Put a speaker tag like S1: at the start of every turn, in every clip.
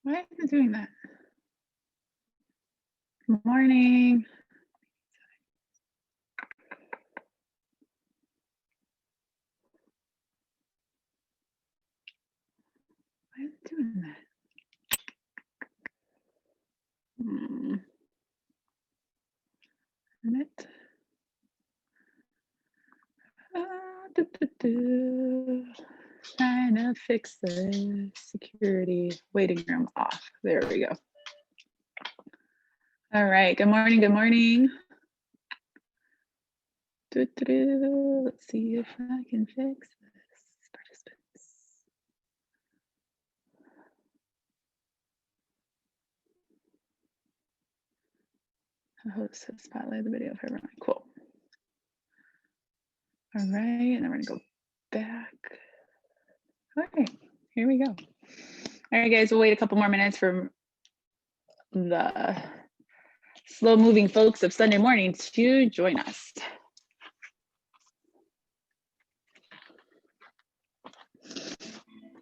S1: Why is it doing that? Good morning. Why is it doing that? It. Trying to fix the security waiting room off. There we go. All right. Good morning. Good morning. Let's see if I can fix this. Participants. Host to spotlight the video for everyone. Cool. All right, and then we're gonna go back. All right, here we go. All right, guys, we'll wait a couple more minutes for the slow moving folks of Sunday morning to join us.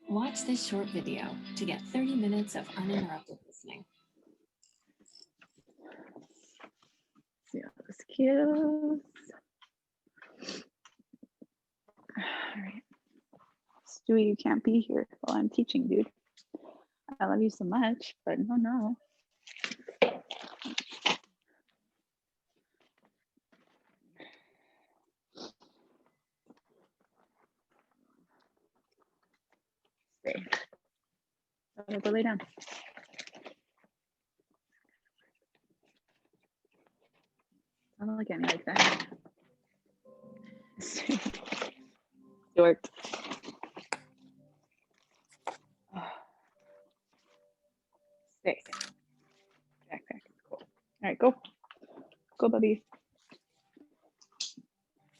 S2: Watch this short video to get 30 minutes of uninterrupted listening.
S1: See all those cues. All right. Stewie, you can't be here while I'm teaching, dude. I love you so much, but no. Stay. Go lay down. Don't look at me like that. It worked. Stay. Backpack. Cool. All right, go. Go, Bubby.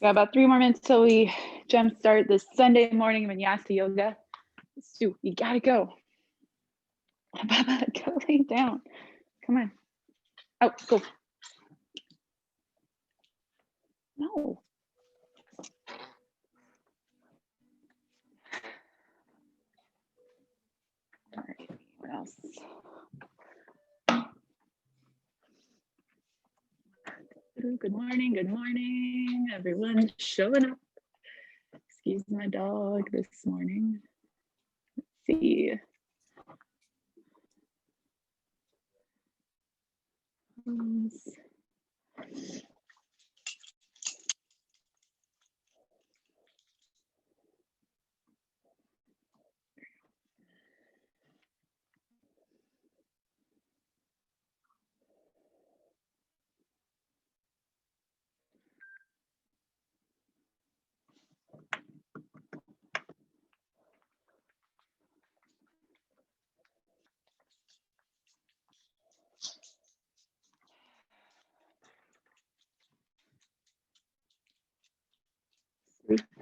S1: Got about 3 more minutes till we jump start this Sunday morning Vinyasa yoga. Stu, you gotta go. Baba, go lay down. Come on. Out, go. No. All right, what else? Good morning, everyone showing up. Excuse my dog this morning. Let's see.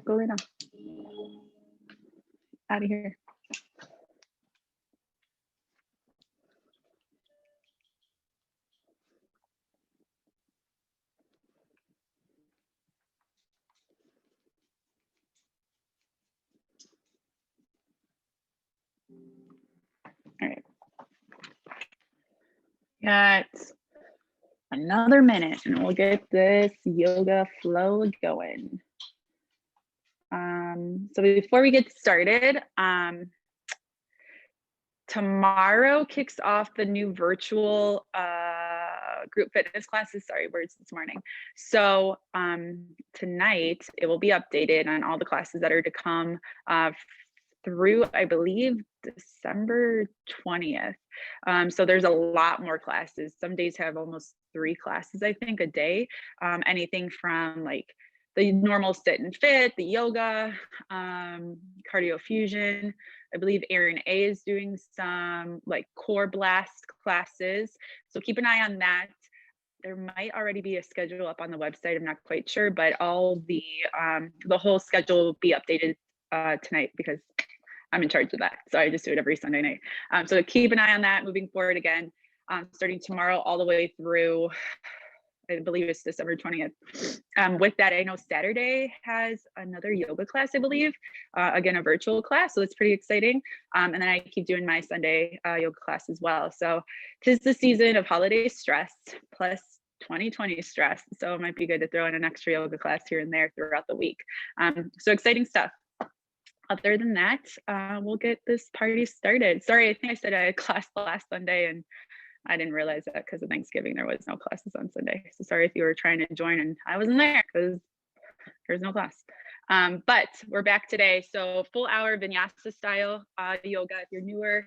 S1: Go lay down. Out of here. All right. Got another minute and we'll get this yoga flow going. So before we get started, tomorrow kicks off the new virtual group fitness classes. Sorry, words this morning. So tonight it will be updated on all the classes that are to come through, I believe, December 20th. So there's a lot more classes. Some days have almost 3 classes, I think, a day. Anything from like the normal sit and fit, the yoga, cardio fusion. I believe Erin A is doing some like core blast classes. So keep an eye on that. There might already be a schedule up on the website. I'm not quite sure, but all the whole schedule will be updated tonight because I'm in charge of that. So I just do it every Sunday night. So keep an eye on that moving forward again, starting tomorrow all the way through I believe it's December 20th. With that, I know Saturday has another yoga class, I believe, again, a virtual class. So it's pretty exciting. And then I keep doing my Sunday yoga class as well. So 'tis the season of holiday stress plus 2020 stress. So it might be good to throw in an extra yoga class here and there throughout the week. So exciting stuff. Other than that, we'll get this party started. Sorry, I think I said I had class last Sunday and I didn't realize that because of Thanksgiving, there was no classes on Sunday. So sorry if you were trying to join and I wasn't there because there's no class. But we're back today. So full hour Vinyasa style yoga. If you're newer,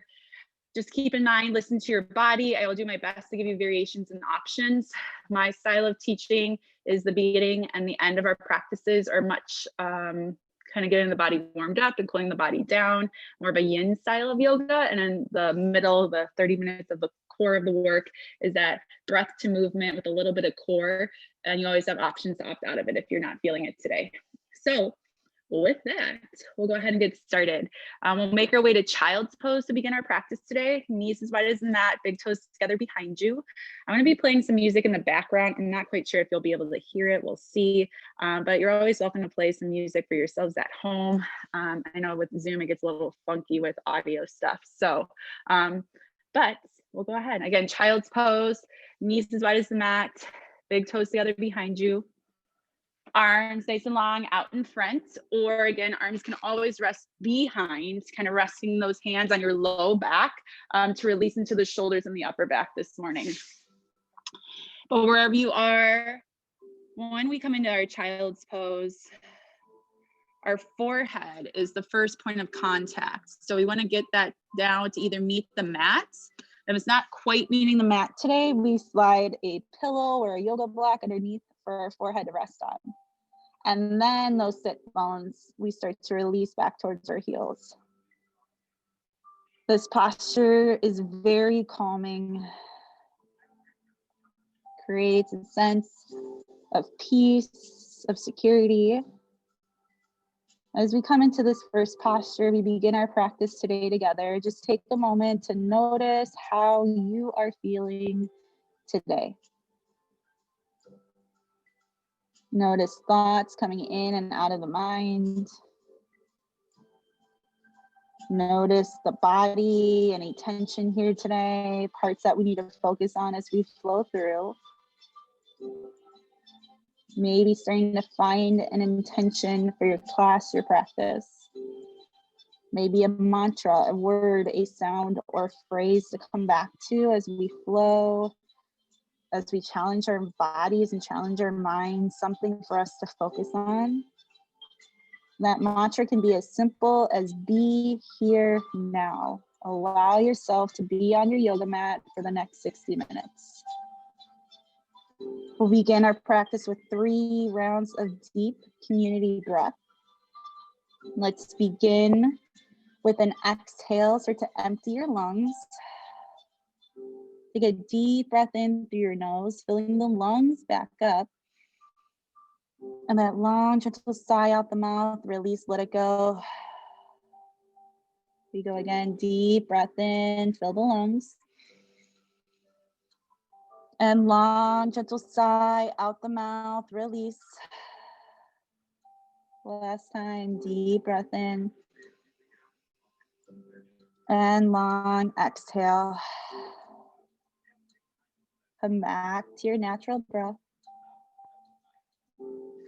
S1: just keep in mind, listen to your body. I will do my best to give you variations and options. My style of teaching is the beginning and the end of our practices are much kind of getting the body warmed up and cooling the body down, more of a yin style of yoga. And in the middle, the 30 minutes of the core of the work is that breath to movement with a little bit of core. And you always have options to opt out of it if you're not feeling it today. So with that, we'll go ahead and get started. We'll make our way to child's pose to begin our practice today. Knees as wide as the mat, big toes together behind you. I'm going to be playing some music in the background. I'm not quite sure if you'll be able to hear it. We'll see. But you're always welcome to play some music for yourselves at home. I know with Zoom, it gets a little funky with audio stuff. So, but we'll go ahead. Again, child's pose, knees as wide as the mat, big toes together behind you. Arms nice and long out in front, or again, arms can always rest behind, kind of resting those hands on your low back to release into the shoulders and the upper back this morning. But wherever you are, when we come into our child's pose, our forehead is the first point of contact. So we want to get that down to either meet the mat. If it's not quite meeting the mat today, we slide a pillow or a yoga block underneath for our forehead to rest on. And then those sit bones, we start to release back towards our heels. This posture is very calming, creates a sense of peace, of security. As we come into this first posture, we begin our practice today together. Just take a moment to notice how you are feeling today. Notice thoughts coming in and out of the mind. Notice the body, any tension here today, parts that we need to focus on as we flow through. Maybe starting to find an intention for your class, your practice. Maybe a mantra, a word, a sound, or phrase to come back to as we flow, as we challenge our bodies and challenge our minds, something for us to focus on. That mantra can be as simple as be here now. Allow yourself to be on your yoga mat for the next 60 minutes. We'll begin our practice with 3 rounds of deep community breath. Let's begin with an exhale. Start to empty your lungs. Take a deep breath in through your nose, filling the lungs back up. And that long, gentle sigh out the mouth, release, let it go. We go again, deep breath in, fill the lungs. And long, gentle sigh out the mouth, release. Last time, deep breath in. And long exhale. Come back to your natural breath.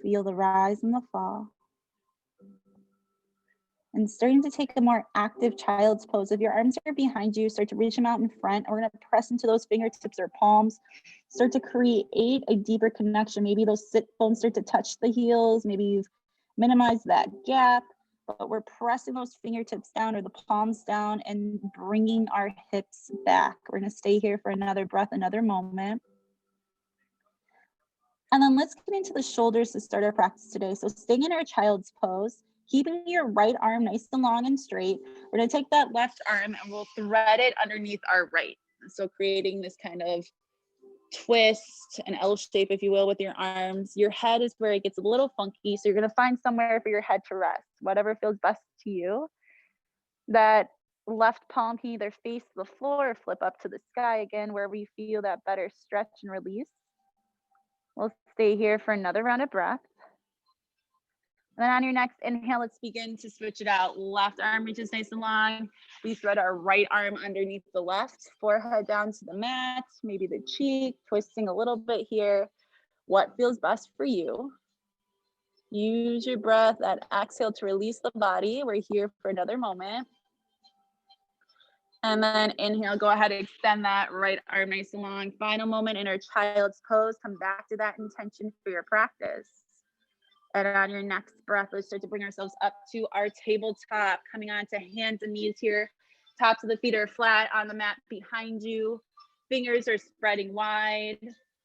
S1: Feel the rise and the fall. And starting to take a more active child's pose. If your arms are behind you, start to reach them out in front. We're going to press into those fingertips or palms. Start to create a deeper connection. Maybe those sit bones start to touch the heels. Maybe you've minimized that gap. But we're pressing those fingertips down or the palms down and bringing our hips back. We're going to stay here for another breath, another moment. And then let's get into the shoulders to start our practice today. So staying in our child's pose, keeping your right arm nice and long and straight. We're going to take that left arm and we'll thread it underneath our right. So creating this kind of twist, an L shape, if you will, with your arms. Your head is where it gets a little funky. So you're going to find somewhere for your head to rest, whatever feels best to you. That left palm can either face the floor or flip up to the sky again, wherever you feel that better stretch and release. We'll stay here for another round of breath. And then on your next inhale, let's begin to switch it out. Left arm reaches nice and long. We thread our right arm underneath the left, forehead down to the mat, maybe the cheek, twisting a little bit here. What feels best for you? Use your breath at exhale to release the body. We're here for another moment. And then inhale, go ahead and extend that right arm nice and long. Final moment in our child's pose. Come back to that intention for your practice. And on your next breath, let's start to bring ourselves up to our tabletop, coming onto hands and knees here. Tops of the feet are flat on the mat behind you. Fingers are spreading wide,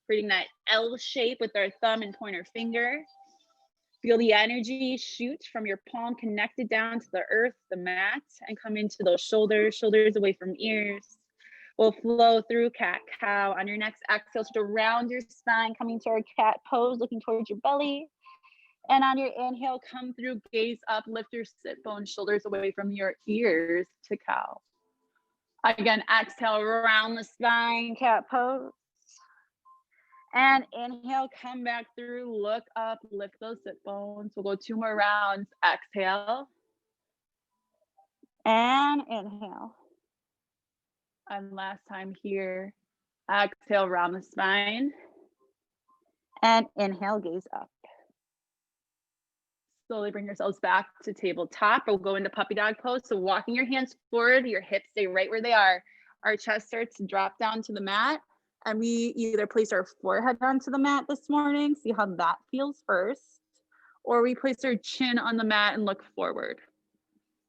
S1: creating that L shape with our thumb and pointer finger. Feel the energy shoot from your palm connected down to the earth, the mat, and come into those shoulders away from ears. We'll flow through cat cow. On your next exhale, to round your spine, coming to our cat pose, looking towards your belly. And on your inhale, come through, gaze up, lift your sit bones, shoulders away from your ears to cow. Again, exhale, round the spine, cat pose. And inhale, come back through, look up, lift those sit bones. We'll go 2 more rounds. Exhale. And inhale. And last time here. Exhale, round the spine. And inhale, gaze up. Slowly bring yourselves back to tabletop. We'll go into puppy dog pose. So walking your hands forward, your hips stay right where they are. Our chest starts to drop down to the mat. And we either place our forehead onto the mat this morning, see how that feels first, or we place our chin on the mat and look forward.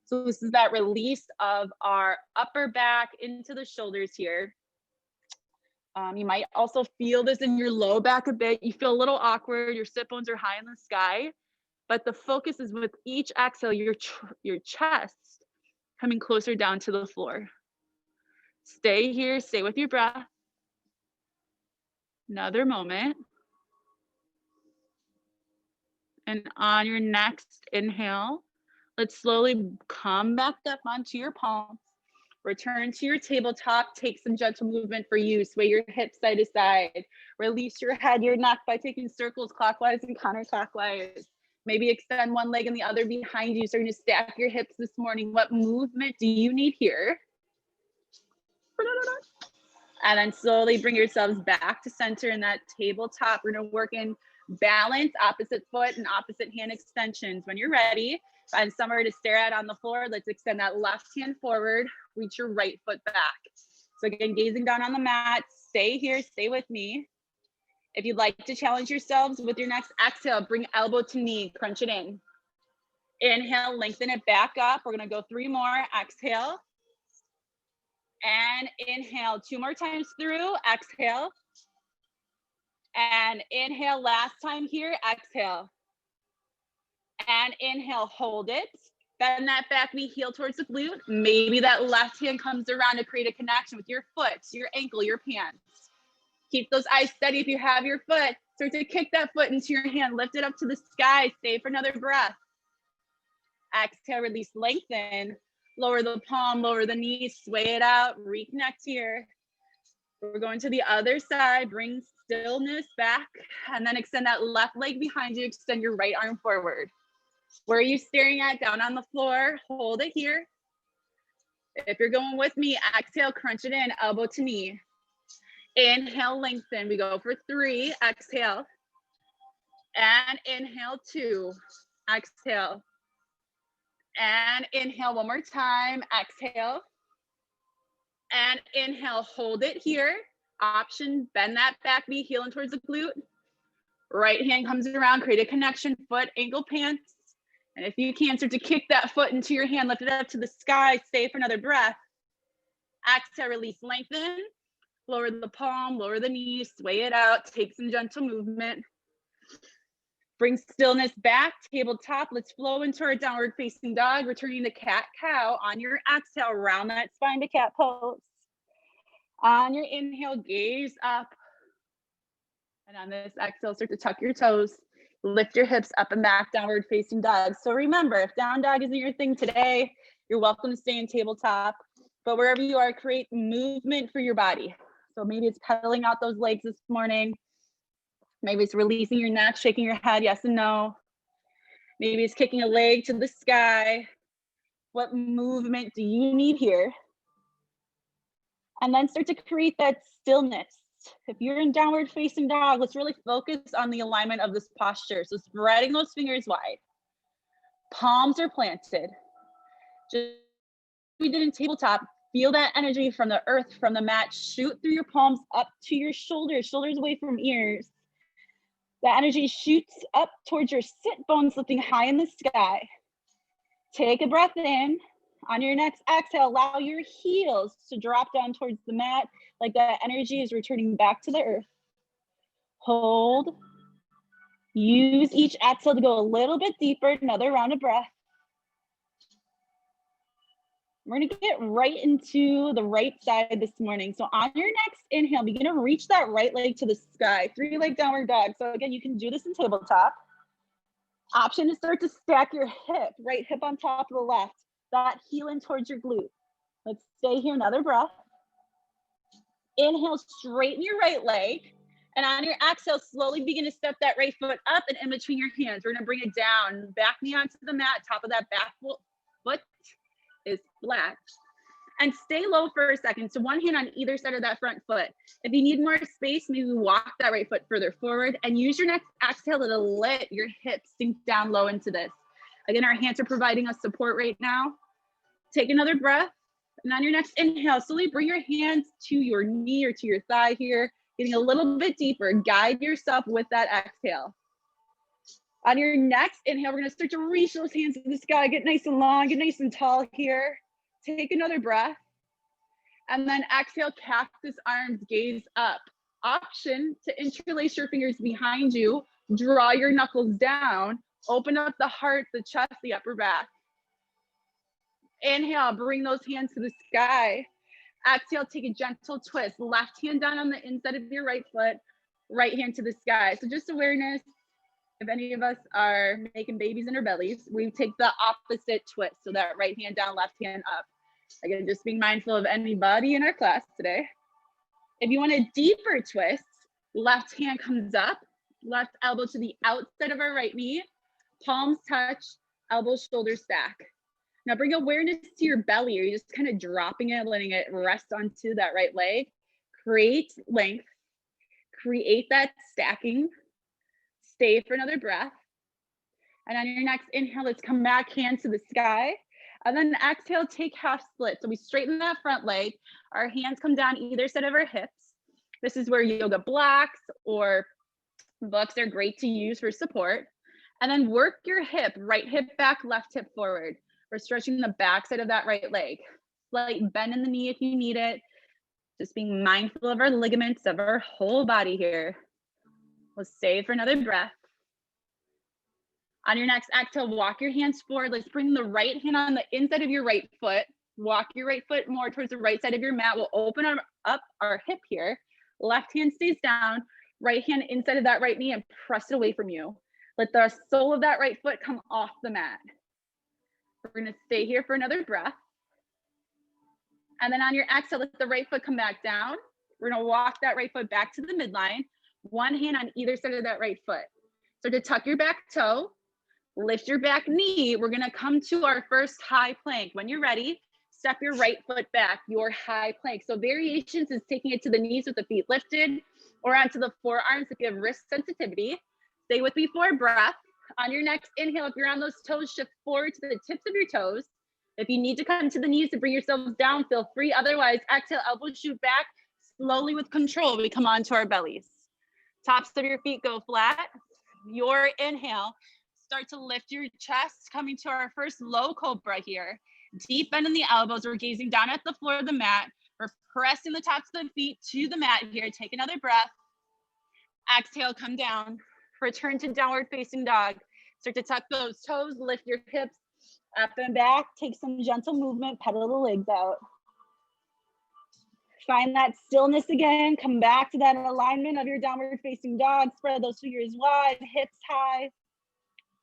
S1: So this is that release of our upper back into the shoulders here. You might also feel this in your low back a bit. You feel a little awkward. Your sit bones are high in the sky. But the focus is with each exhale, your chest coming closer down to the floor. Stay here, stay with your breath. Another moment. And on your next inhale, let's slowly come back up onto your palms. Return to your tabletop. Take some gentle movement for you. Sway your hips side to side. Release your head, your neck by taking circles clockwise and counterclockwise. Maybe extend one leg and the other behind you. Starting to stack your hips this morning. What movement do you need here? And then slowly bring yourselves back to center in that tabletop. We're gonna work in balance, opposite foot and opposite hand extensions. When you're ready, find somewhere to stare at on the floor. Let's extend that left hand forward, reach your right foot back. So again, gazing down on the mat, stay here, stay with me. If you'd like to challenge yourselves with your next exhale, bring elbow to knee, crunch it in. Inhale, lengthen it back up. We're gonna go 3 more, exhale. And inhale, 2 more times through, exhale. And inhale, last time here, exhale. And inhale, hold it. Bend that back knee, heel towards the glute. Maybe that left hand comes around to create a connection with your foot, your ankle, your pants. Keep those eyes steady if you have your foot. Start to kick that foot into your hand. Lift it up to the sky. Stay for another breath. Exhale, release, lengthen. Lower the palm, lower the knee, sway it out. Reconnect here. We're going to the other side. Bring stillness back. And then extend that left leg behind you. Extend your right arm forward. Where are you staring at? Down on the floor. Hold it here. If you're going with me, exhale, crunch it in, elbow to knee. Inhale, lengthen. We go for 3, exhale. And inhale, 2, exhale. And inhale 1 more time, exhale. And inhale, hold it here. Option, bend that back knee, heel in towards the glute. Right hand comes around, create a connection, foot, ankle, pants. And if you can, start to kick that foot into your hand, lift it up to the sky, stay for another breath. Exhale, release, lengthen. Lower the palm, lower the knees, sway it out, take some gentle movement. Bring stillness back, tabletop. Let's flow into our downward facing dog, returning to cat cow. On your exhale, round that spine to cat pose. On your inhale, gaze up. And on this exhale, start to tuck your toes. Lift your hips up and back, downward facing dog. So remember, if down dog isn't your thing today, you're welcome to stay in tabletop. But wherever you are, create movement for your body. So maybe it's pedaling out those legs this morning. Maybe it's releasing your neck, shaking your head, yes and no. Maybe it's kicking a leg to the sky. What movement do you need here? And then start to create that stillness. If you're in downward facing dog, let's really focus on the alignment of this posture. So spreading those fingers wide. Palms are planted. Just like we did in tabletop, feel that energy from the earth, from the mat, shoot through your palms up to your shoulders, shoulders away from ears. That energy shoots up towards your sit bones, lifting high in the sky. Take a breath in. On your next exhale, allow your heels to drop down towards the mat, like that energy is returning back to the earth. Hold. Use each exhale to go a little bit deeper, another round of breath. We're gonna get right into the right side this morning. So on your next inhale, begin to reach that right leg to the sky, 3-leg downward dog. So again, you can do this in tabletop. Option is start to stack your hip, right hip on top of the left, that heel in towards your glute. Let's stay here, another breath. Inhale, straighten your right leg. And on your exhale, slowly begin to step that right foot up and in between your hands. We're gonna bring it down, back knee onto the mat, top of that back foot is flat. And stay low for a second. So one hand on either side of that front foot. If you need more space, maybe walk that right foot further forward and use your next exhale to let your hips sink down low into this. Again, our hands are providing us support right now. Take another breath. And on your next inhale, slowly bring your hands to your knee or to your thigh here, getting a little bit deeper. Guide yourself with that exhale. On your next inhale, we're gonna start to reach those hands to the sky, get nice and long, get nice and tall here. Take another breath. And then exhale, cactus arms, gaze up. Option to interlace your fingers behind you, draw your knuckles down, open up the heart, the chest, the upper back. Inhale, bring those hands to the sky. Exhale, take a gentle twist. Left hand down on the inside of your right foot, right hand to the sky. So just awareness, if any of us are making babies in our bellies, we take the opposite twist. So that right hand down, left hand up. Again, just being mindful of anybody in our class today. If you want a deeper twist, left hand comes up, left elbow to the outside of our right knee, palms touch, elbows, shoulders stack. Now bring awareness to your belly, or you're just kind of dropping it, letting it rest onto that right leg. Create length, create that stacking. Stay for another breath. And on your next inhale, let's come back, hands to the sky. And then exhale, take half split. So we straighten that front leg. Our hands come down either side of our hips. This is where yoga blocks or books are great to use for support. And then work your hip, right hip back, left hip forward. We're stretching the back side of that right leg. Slight bend in the knee if you need it. Just being mindful of our ligaments, of our whole body here. We'll stay for another breath. On your next exhale, walk your hands forward. Let's bring the right hand on the inside of your right foot. Walk your right foot more towards the right side of your mat. We'll open up our hip here. Left hand stays down. Right hand inside of that right knee and press it away from you. Let the sole of that right foot come off the mat. We're gonna stay here for another breath. And then on your exhale, let the right foot come back down. We're gonna walk that right foot back to the midline. One hand on either side of that right foot. So to tuck your back toe, lift your back knee. We're gonna come to our first high plank. When you're ready, step your right foot back, your high plank. So variations is taking it to the knees with the feet lifted or onto the forearms if you have wrist sensitivity. Stay with me for a breath. On your next inhale, if you're on those toes, shift forward to the tips of your toes. If you need to come to the knees to bring yourselves down, feel free. Otherwise, exhale, elbows shoot back. Slowly with control, we come onto our bellies. Tops of your feet go flat. Your inhale, start to lift your chest, coming to our first low cobra here. Deep bend in the elbows. We're gazing down at the floor of the mat. We're pressing the tops of the feet to the mat here. Take another breath. Exhale, come down. Return to downward facing dog. Start to tuck those toes, lift your hips up and back. Take some gentle movement, pedal the legs out. Find that stillness again. Come back to that alignment of your downward facing dog. Spread those fingers wide, hips high.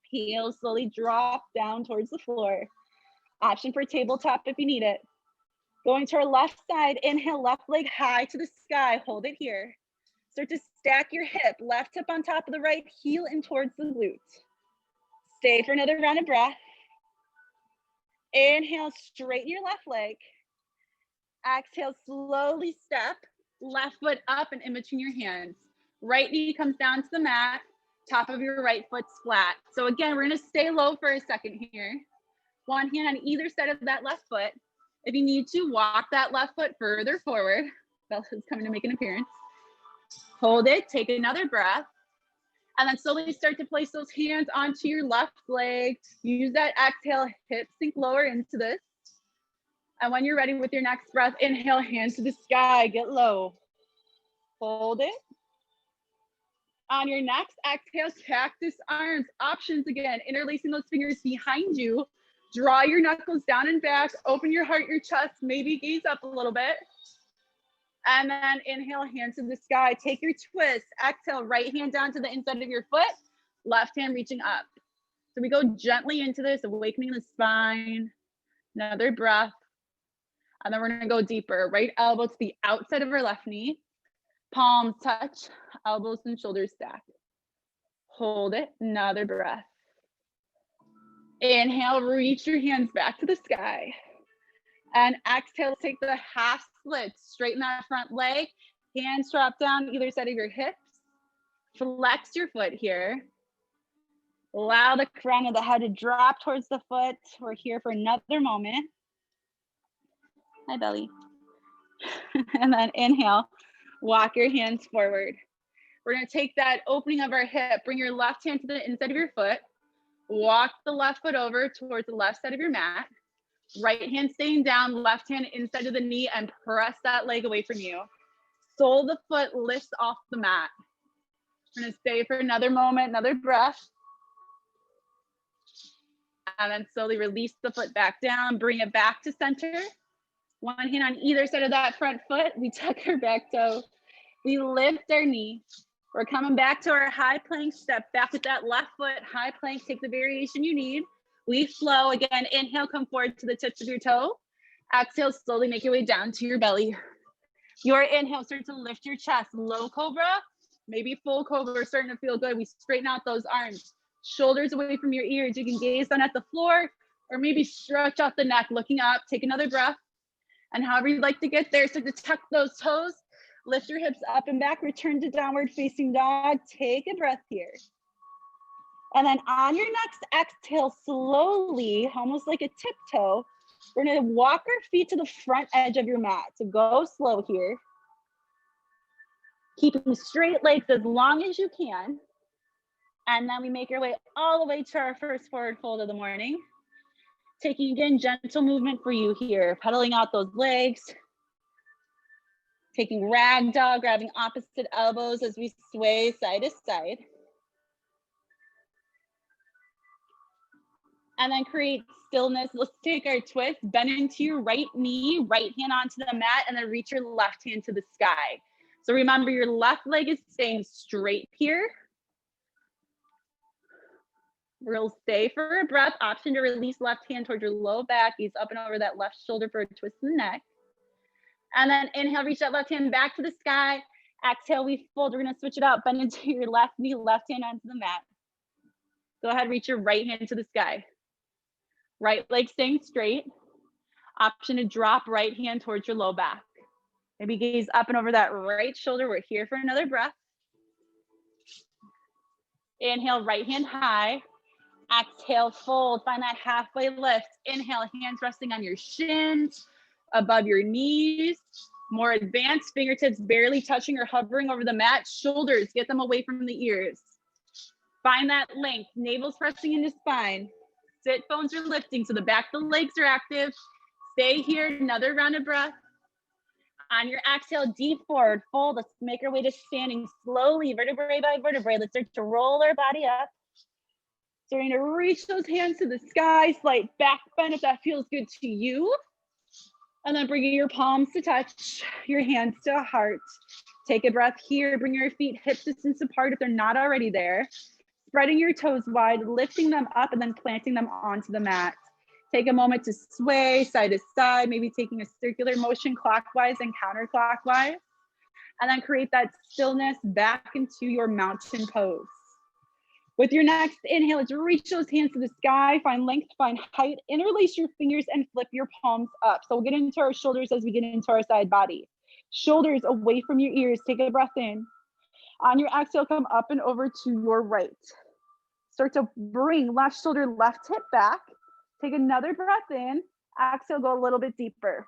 S1: Heels slowly drop down towards the floor. Option for tabletop if you need it. Going to our left side, inhale, left leg high to the sky. Hold it here. Start to stack your hip, left hip on top of the right, heel in towards the glute. Stay for another round of breath. Inhale, straighten your left leg. Exhale, slowly step, left foot up and in between your hands. Right knee comes down to the mat, top of your right foot's flat. So again, we're gonna stay low for a second here. One hand on either side of that left foot. If you need to, walk that left foot further forward. Bella's coming to make an appearance. Hold it, take another breath. And then slowly start to place those hands onto your left leg. Use that exhale, hips sink lower into this. And when you're ready with your next breath, inhale, hands to the sky, get low. Hold it. On your next exhale, cactus arms, options again, interlacing those fingers behind you. Draw your knuckles down and back, open your heart, your chest, maybe gaze up a little bit. And then inhale, hands to the sky. Take your twist. Exhale, right hand down to the inside of your foot, left hand reaching up. So we go gently into this, awakening the spine. Another breath. And then we're gonna go deeper. Right elbow to the outside of our left knee. Palms touch, elbows and shoulders stack. Hold it, another breath. Inhale, reach your hands back to the sky. And exhale, take the half split, straighten that front leg, hands drop down either side of your hips. Flex your foot here. Allow the crown of the head to drop towards the foot. We're here for another moment. Hi, belly. And then inhale, walk your hands forward. We're gonna take that opening of our hip, bring your left hand to the inside of your foot, walk the left foot over towards the left side of your mat. Right hand staying down, left hand inside of the knee, and press that leg away from you. Sole of the foot lifts off the mat. We're gonna stay for another moment, another breath. And then slowly release the foot back down, bring it back to center. One hand on either side of that front foot. We tuck our back toe. We lift our knee. We're coming back to our high plank, step back with that left foot, high plank, take the variation you need. We flow again, inhale, come forward to the tips of your toe. Exhale, slowly make your way down to your belly. Your inhale, start to lift your chest, low cobra, maybe full cobra, starting to feel good. We straighten out those arms, shoulders away from your ears. You can gaze down at the floor or maybe stretch out the neck, looking up, take another breath. And however you'd like to get there, start to tuck those toes, lift your hips up and back, return to downward facing dog. Take a breath here. And then on your next exhale, slowly, almost like a tiptoe, we're gonna walk our feet to the front edge of your mat. So go slow here. Keeping straight legs as long as you can. And then we make our way all the way to our first forward fold of the morning. Taking again, gentle movement for you here, pedaling out those legs. Taking ragdoll, grabbing opposite elbows as we sway side to side. And then create stillness. Let's take our twist, bend into your right knee, right hand onto the mat, and then reach your left hand to the sky. So remember, your left leg is staying straight here. We'll stay for a breath. Option to release left hand towards your low back, gaze up and over that left shoulder for a twist in the neck. And then inhale, reach that left hand back to the sky. Exhale, we fold. We're gonna switch it up, bend into your left knee, left hand onto the mat. Go ahead, reach your right hand to the sky. Right leg staying straight. Option to drop right hand towards your low back. Maybe gaze up and over that right shoulder. We're here for another breath. Inhale, right hand high. Exhale, fold, find that halfway lift. Inhale, hands resting on your shins, above your knees. More advanced, fingertips barely touching or hovering over the mat. Shoulders, get them away from the ears. Find that length, navel's pressing into spine. Sit bones are lifting, so the back of the legs are active. Stay here, another round of breath. On your exhale, deep forward fold. Let's make our way to standing slowly, vertebrae by vertebrae. Let's start to roll our body up. So we're gonna reach those hands to the sky, slight back bend if that feels good to you. And then bringing your palms to touch, your hands to heart. Take a breath here, bring your feet hip distance apart if they're not already there. Spreading your toes wide, lifting them up and then planting them onto the mat. Take a moment to sway side to side, maybe taking a circular motion clockwise and counterclockwise. And then create that stillness back into your mountain pose. With your next inhale, let's reach those hands to the sky, find length, find height, interlace your fingers and flip your palms up. So we'll get into our shoulders as we get into our side body. Shoulders away from your ears, take a breath in. On your exhale, come up and over to your right. Start to bring left shoulder, left hip back. Take another breath in, exhale, go a little bit deeper.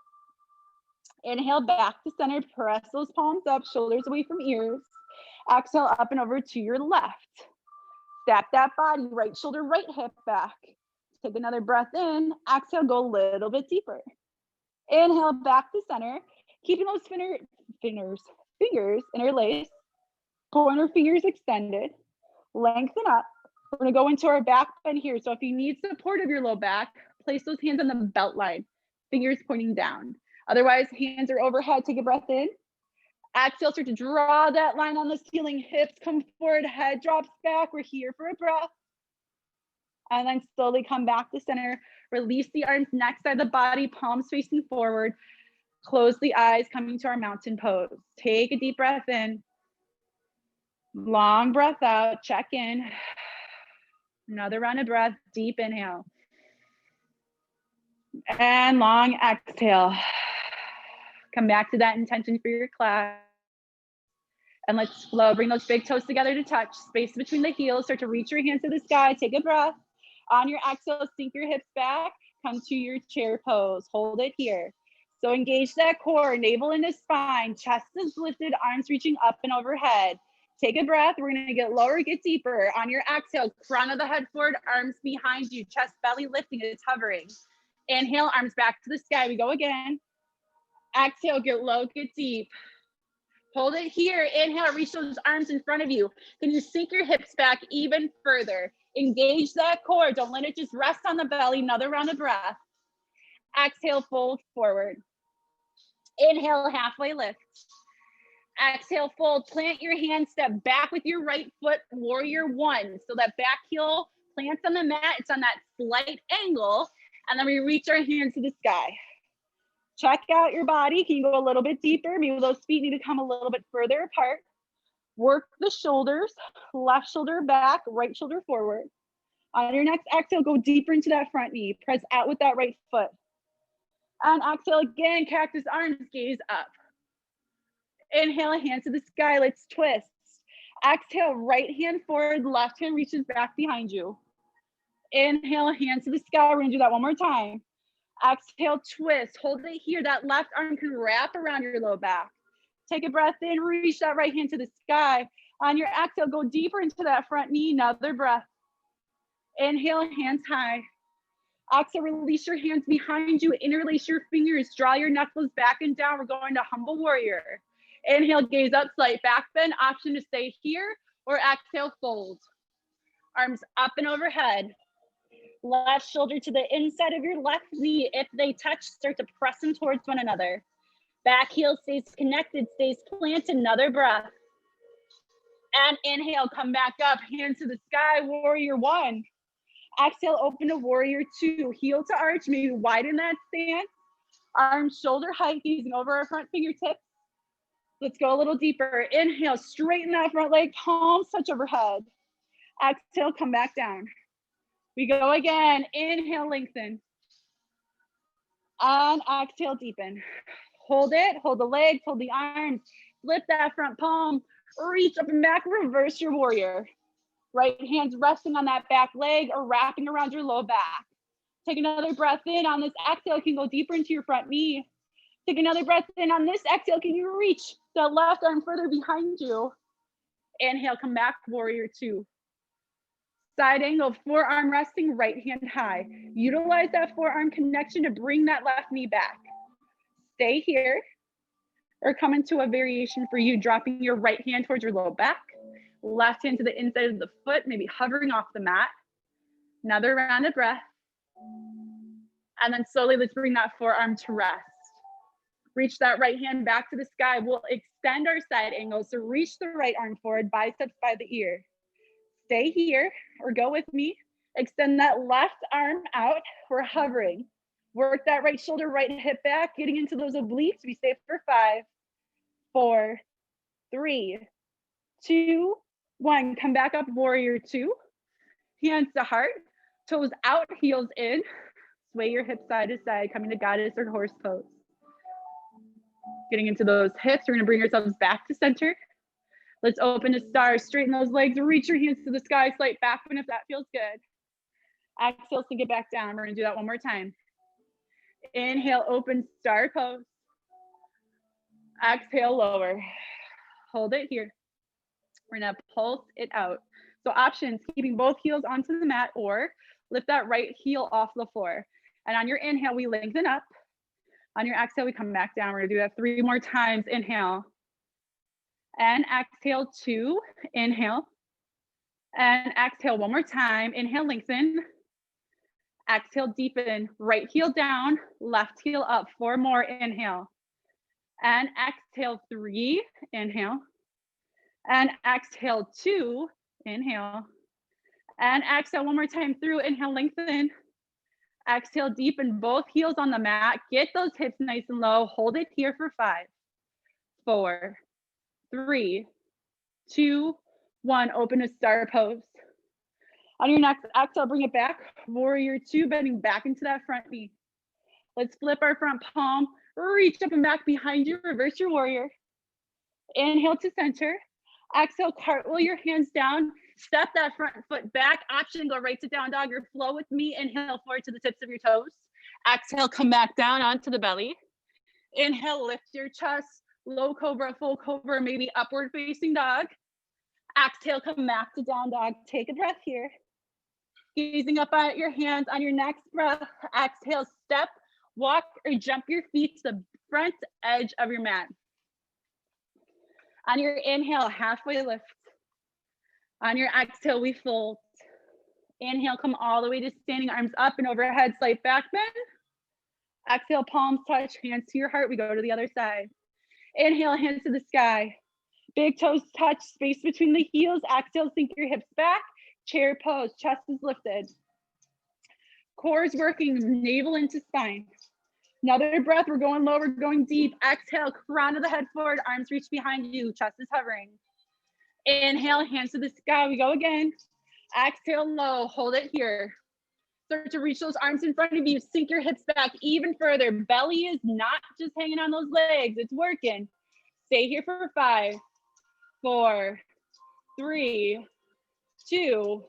S1: Inhale back to center, press those palms up, shoulders away from ears. Exhale up and over to your left. Stack that body, right shoulder, right hip back. Take another breath in, exhale, go a little bit deeper. Inhale back to center, keeping those fingers interlaced, pointer fingers extended, lengthen up. We're gonna go into our back bend here. So if you need support of your low back, place those hands on the belt line, fingers pointing down. Otherwise, hands are overhead, take a breath in. Exhale, start to draw that line on the ceiling, hips come forward, head drops back. We're here for a breath. And then slowly come back to center. Release the arms next side of the body, palms facing forward. Close the eyes, coming to our mountain pose. Take a deep breath in. Long breath out, check in. Another round of breath, deep inhale. And long exhale. Come back to that intention for your class. And let's flow, bring those big toes together to touch, space between the heels, start to reach your hands to the sky, take a breath. On your exhale, sink your hips back, come to your chair pose, hold it here. So engage that core, navel into spine, chest is lifted, arms reaching up and overhead. Take a breath, we're gonna get lower, get deeper. On your exhale, crown of the head forward, arms behind you, chest, belly lifting, it's hovering. Inhale, arms back to the sky, we go again. Exhale, get low, get deep. Hold it here. Inhale, reach those arms in front of you. Can you sink your hips back even further? Engage that core. Don't let it just rest on the belly. Another round of breath. Exhale, fold forward. Inhale, halfway lift. Exhale, fold. Plant your hand, step back with your right foot, warrior one. So that back heel plants on the mat. It's on that slight angle. And then we reach our hands to the sky. Check out your body. Can you go a little bit deeper? Maybe those feet need to come a little bit further apart. Work the shoulders, left shoulder back, right shoulder forward. On your next exhale, go deeper into that front knee. Press out with that right foot. And exhale again, cactus arms, gaze up. Inhale, hands to the sky, let's twist. Exhale, right hand forward, left hand reaches back behind you. Inhale, hands to the sky. We're gonna do that one more time. Exhale, twist, hold it here. That left arm can wrap around your low back. Take a breath in, reach that right hand to the sky. On your exhale, go deeper into that front knee, another breath. Inhale, hands high. Exhale, release your hands behind you, interlace your fingers, draw your knuckles back and down. We're going to humble warrior. Inhale, gaze up, slight back bend, option to stay here, or exhale, fold. Arms up and overhead. Left shoulder to the inside of your left knee. If they touch, start to press them towards one another. Back heel stays connected, stays planted, another breath. And inhale, come back up, hands to the sky, warrior one. Exhale, open to warrior two. Heel to arch, maybe widen that stance. Arms shoulder height, gazing over our front fingertips. Let's go a little deeper. Inhale, straighten that front leg, palms touch overhead. Exhale, come back down. We go again. Inhale, lengthen. And exhale, deepen. Hold it, hold the legs, hold the arms. Flip that front palm, reach up and back, reverse your warrior. Right hand's resting on that back leg or wrapping around your low back. Take another breath in. On this exhale, you can go deeper into your front knee. Take another breath in. On this exhale, can you reach the left arm further behind you? Inhale, come back, warrior two. Side angle, forearm resting, right hand high. Utilize that forearm connection to bring that left knee back. Stay here or come into a variation for you, dropping your right hand towards your low back, left hand to the inside of the foot, maybe hovering off the mat. Another round of breath. And then slowly, let's bring that forearm to rest. Reach that right hand back to the sky. We'll extend our side angle. So reach the right arm forward, biceps by the ear. Stay here or go with me. Extend that left arm out. We're hovering. Work that right shoulder, right hip back, getting into those obliques. We stay for 5, 4, 3, 2, 1. Come back up, warrior 2. Hands to heart, toes out, heels in. Sway your hips side to side, coming to goddess or horse pose. Getting into those hips, we're gonna bring ourselves back to center. Let's open to stars, straighten those legs, reach your hands to the sky, slight back bend if that feels good. Exhale, sink it back down. We're gonna do that one more time. Inhale, open star pose. Exhale, lower. Hold it here. We're gonna pulse it out. So options, keeping both heels onto the mat or lift that right heel off the floor. And on your inhale, we lengthen up. On your exhale, we come back down. We're gonna do that 3 more times. Inhale. And exhale, 2. Inhale. And exhale, 1 more time. Inhale, lengthen. Exhale, deepen. Right heel down, left heel up. 4 more. Inhale. And exhale, 3. Inhale. And exhale, 2. Inhale. And exhale, 1 more time through. Inhale, lengthen. Exhale, deepen both heels on the mat. Get those hips nice and low. Hold it here for 5, 4, 3, 2, 1. Open to star pose. On your next exhale, bring it back. Warrior 2, bending back into that front knee. Let's flip our front palm. Reach up and back behind you. Reverse your warrior. Inhale to center. Exhale, cartwheel your hands down. Step that front foot back. Option, go right to down dog or flow with me. Inhale, forward to the tips of your toes. Exhale, come back down onto the belly. Inhale, lift your chest. Low cobra, full cobra, maybe upward facing dog. Exhale, come back to down dog. Take a breath here. Gazing up at your hands. On your next breath, exhale, step, walk, or jump your feet to the front edge of your mat. On your inhale, halfway lift. On your exhale, we fold. Inhale, come all the way to standing, arms up and overhead, slight back bend. Exhale, palms touch, hands to your heart. We go to the other side. Inhale, hands to the sky. Big toes touch, space between the heels. Exhale, sink your hips back. Chair pose, chest is lifted. Core is working, navel into spine. Another breath, we're going low, we're going deep. Exhale, crown of the head forward, arms reach behind you, chest is hovering. Inhale, hands to the sky, we go again. Exhale, low, hold it here. Start to reach those arms in front of you, sink your hips back even further. Belly is not just hanging on those legs, it's working. Stay here for 5, 4, 3, 2,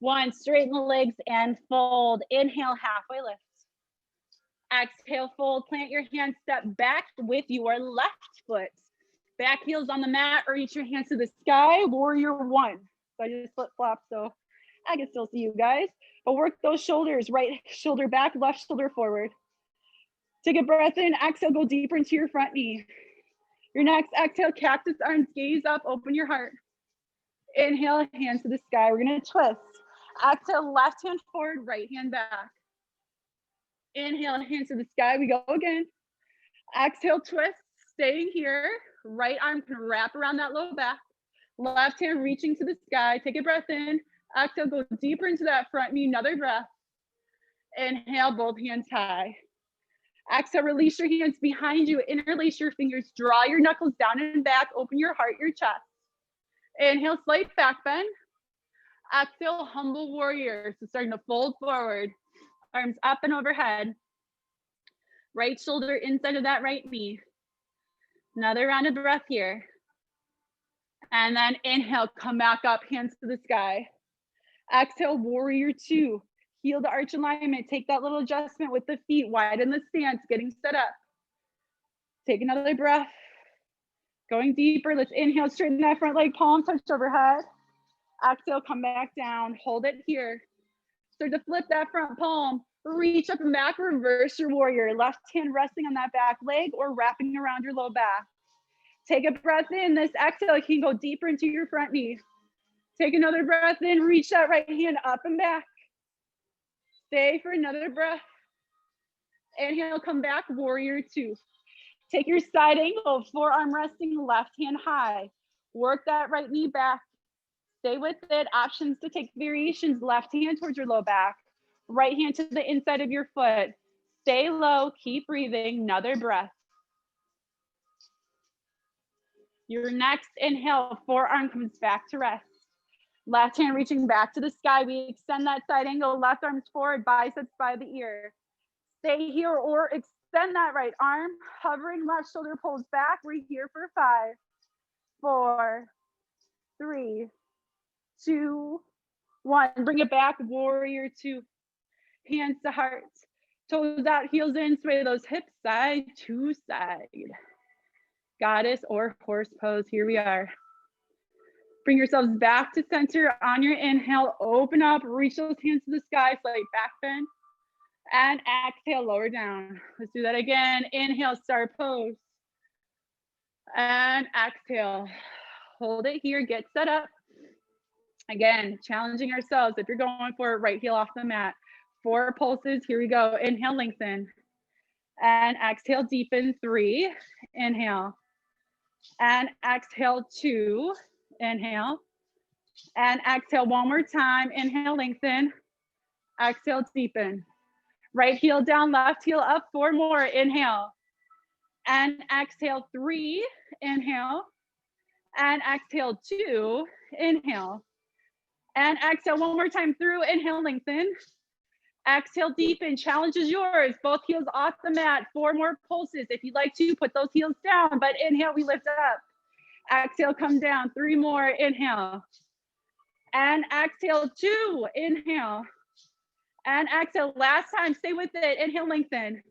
S1: 1. Straighten the legs and fold. Inhale, halfway lift. Exhale, fold, plant your hands, step back with your left foot. Back heels on the mat, or reach your hands to the sky, warrior 1. So I just flip-flop so I can still see you guys. But work those shoulders, right shoulder back, left shoulder forward. Take a breath in, exhale, go deeper into your front knee. Your next exhale, cactus arms, gaze up, open your heart. Inhale, hands to the sky. We're gonna twist. Exhale, left hand forward, right hand back. Inhale, hands to the sky. We go again. Exhale, twist, staying here. Right arm can wrap around that low back. Left hand reaching to the sky. Take a breath in. Exhale, go deeper into that front knee. Another breath. Inhale, both hands high. Exhale, release your hands behind you. Interlace your fingers. Draw your knuckles down and back. Open your heart, your chest. Inhale, slight back bend. Exhale, humble warrior. So starting to fold forward. Arms up and overhead. Right shoulder inside of that right knee. Another round of breath here. And then inhale, come back up, hands to the sky. Exhale, warrior 2. Heel to arch alignment. Take that little adjustment with the feet, widen the stance, getting set up. Take another breath. Going deeper, let's inhale, straighten that front leg, palm touch overhead. Exhale, come back down, hold it here. Start to flip that front palm, reach up and back, reverse your warrior. Left hand resting on that back leg or wrapping around your low back. Take a breath in, this exhale, you can go deeper into your front knee. Take another breath in, reach that right hand up and back. Stay for another breath. Inhale, come back, warrior 2. Take your side angle, forearm resting, left hand high. Work that right knee back. Stay with it. Options to take variations, left hand towards your low back, right hand to the inside of your foot. Stay low, keep breathing, another breath. Your next inhale, forearm comes back to rest. Left hand reaching back to the sky. We extend that side angle, left arm's forward, biceps by the ear. Stay here or extend that right arm, hovering left shoulder pulls back. We're here for 5, 4, 3, 2, 1. Bring it back, warrior 2. Hands to heart, toes out, heels in, sway those hips side to side. Goddess or horse pose, here we are. Bring yourselves back to center on your inhale, open up, reach those hands to the sky, slight back bend, and exhale, lower down. Let's do that again. Inhale, star pose, and exhale. Hold it here, get set up. Again, challenging ourselves. If you're going for it, right heel off the mat. 4 pulses, here we go. Inhale, lengthen, and exhale, deepen. 3, inhale, and exhale, 2, inhale, and exhale one more time. Inhale, lengthen, exhale, deepen. Right heel down, left heel up. 4 more. Inhale, and exhale. 3, inhale, and exhale. 2, inhale, and exhale one more time through. Inhale, lengthen, exhale, deepen. Challenge is yours. Both heels off the mat. 4 more pulses. If you'd like to, put those heels down, but inhale, we lift up. Exhale, come down. 3 more. Inhale, and exhale. 2, inhale, and exhale. Last time, stay with it. Inhale, lengthen,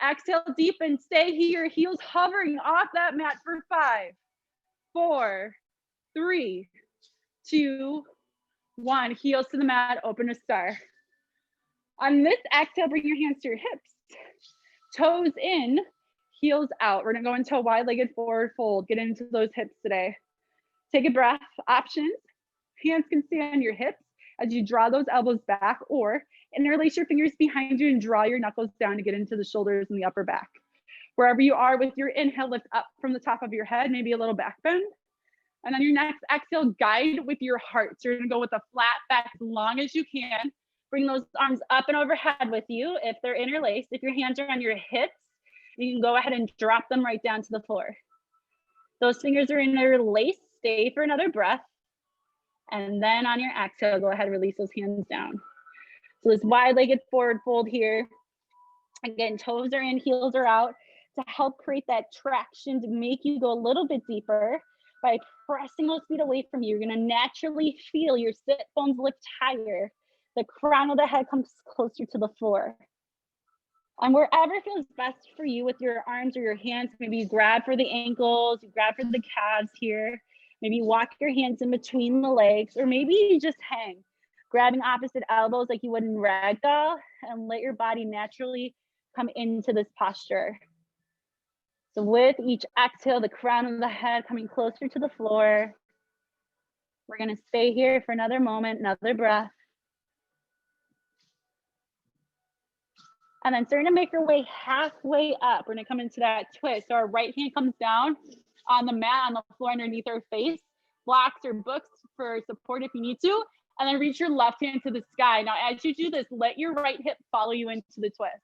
S1: exhale, deepen. Stay here, heels hovering off that mat for 5, 4, 3, 2, 1. Heels to the mat, open a star. On this exhale, bring your hands to your hips, toes in, heels out. We're gonna go into a wide-legged forward fold. Get into those hips today. Take a breath. Options. Hands can stay on your hips as you draw those elbows back, or interlace your fingers behind you and draw your knuckles down to get into the shoulders and the upper back. Wherever you are with your inhale, lift up from the top of your head, maybe a little back bend. And on your next exhale, guide with your heart. So you're gonna go with a flat back as long as you can. Bring those arms up and overhead with you if they're interlaced. If your hands are on your hips, you can go ahead and drop them right down to the floor. Those fingers are interlaced. Stay for another breath. And then on your exhale, go ahead and release those hands down. So this wide-legged forward fold here. Again, toes are in, heels are out, to help create that traction, to make you go a little bit deeper. By pressing those feet away from you, you're gonna naturally feel your sit bones lift higher. The crown of the head comes closer to the floor. And wherever feels best for you with your arms or your hands, maybe you grab for the ankles, you grab for the calves here. Maybe you walk your hands in between the legs, or maybe you just hang, grabbing opposite elbows like you would in ragdoll, and let your body naturally come into this posture. So with each exhale, the crown of the head coming closer to the floor. We're gonna stay here for another moment, another breath. And then starting to make your way halfway up. We're gonna come into that twist. So our right hand comes down on the mat, on the floor underneath our face. Blocks or books for support if you need to. And then reach your left hand to the sky. Now, as you do this, let your right hip follow you into the twist.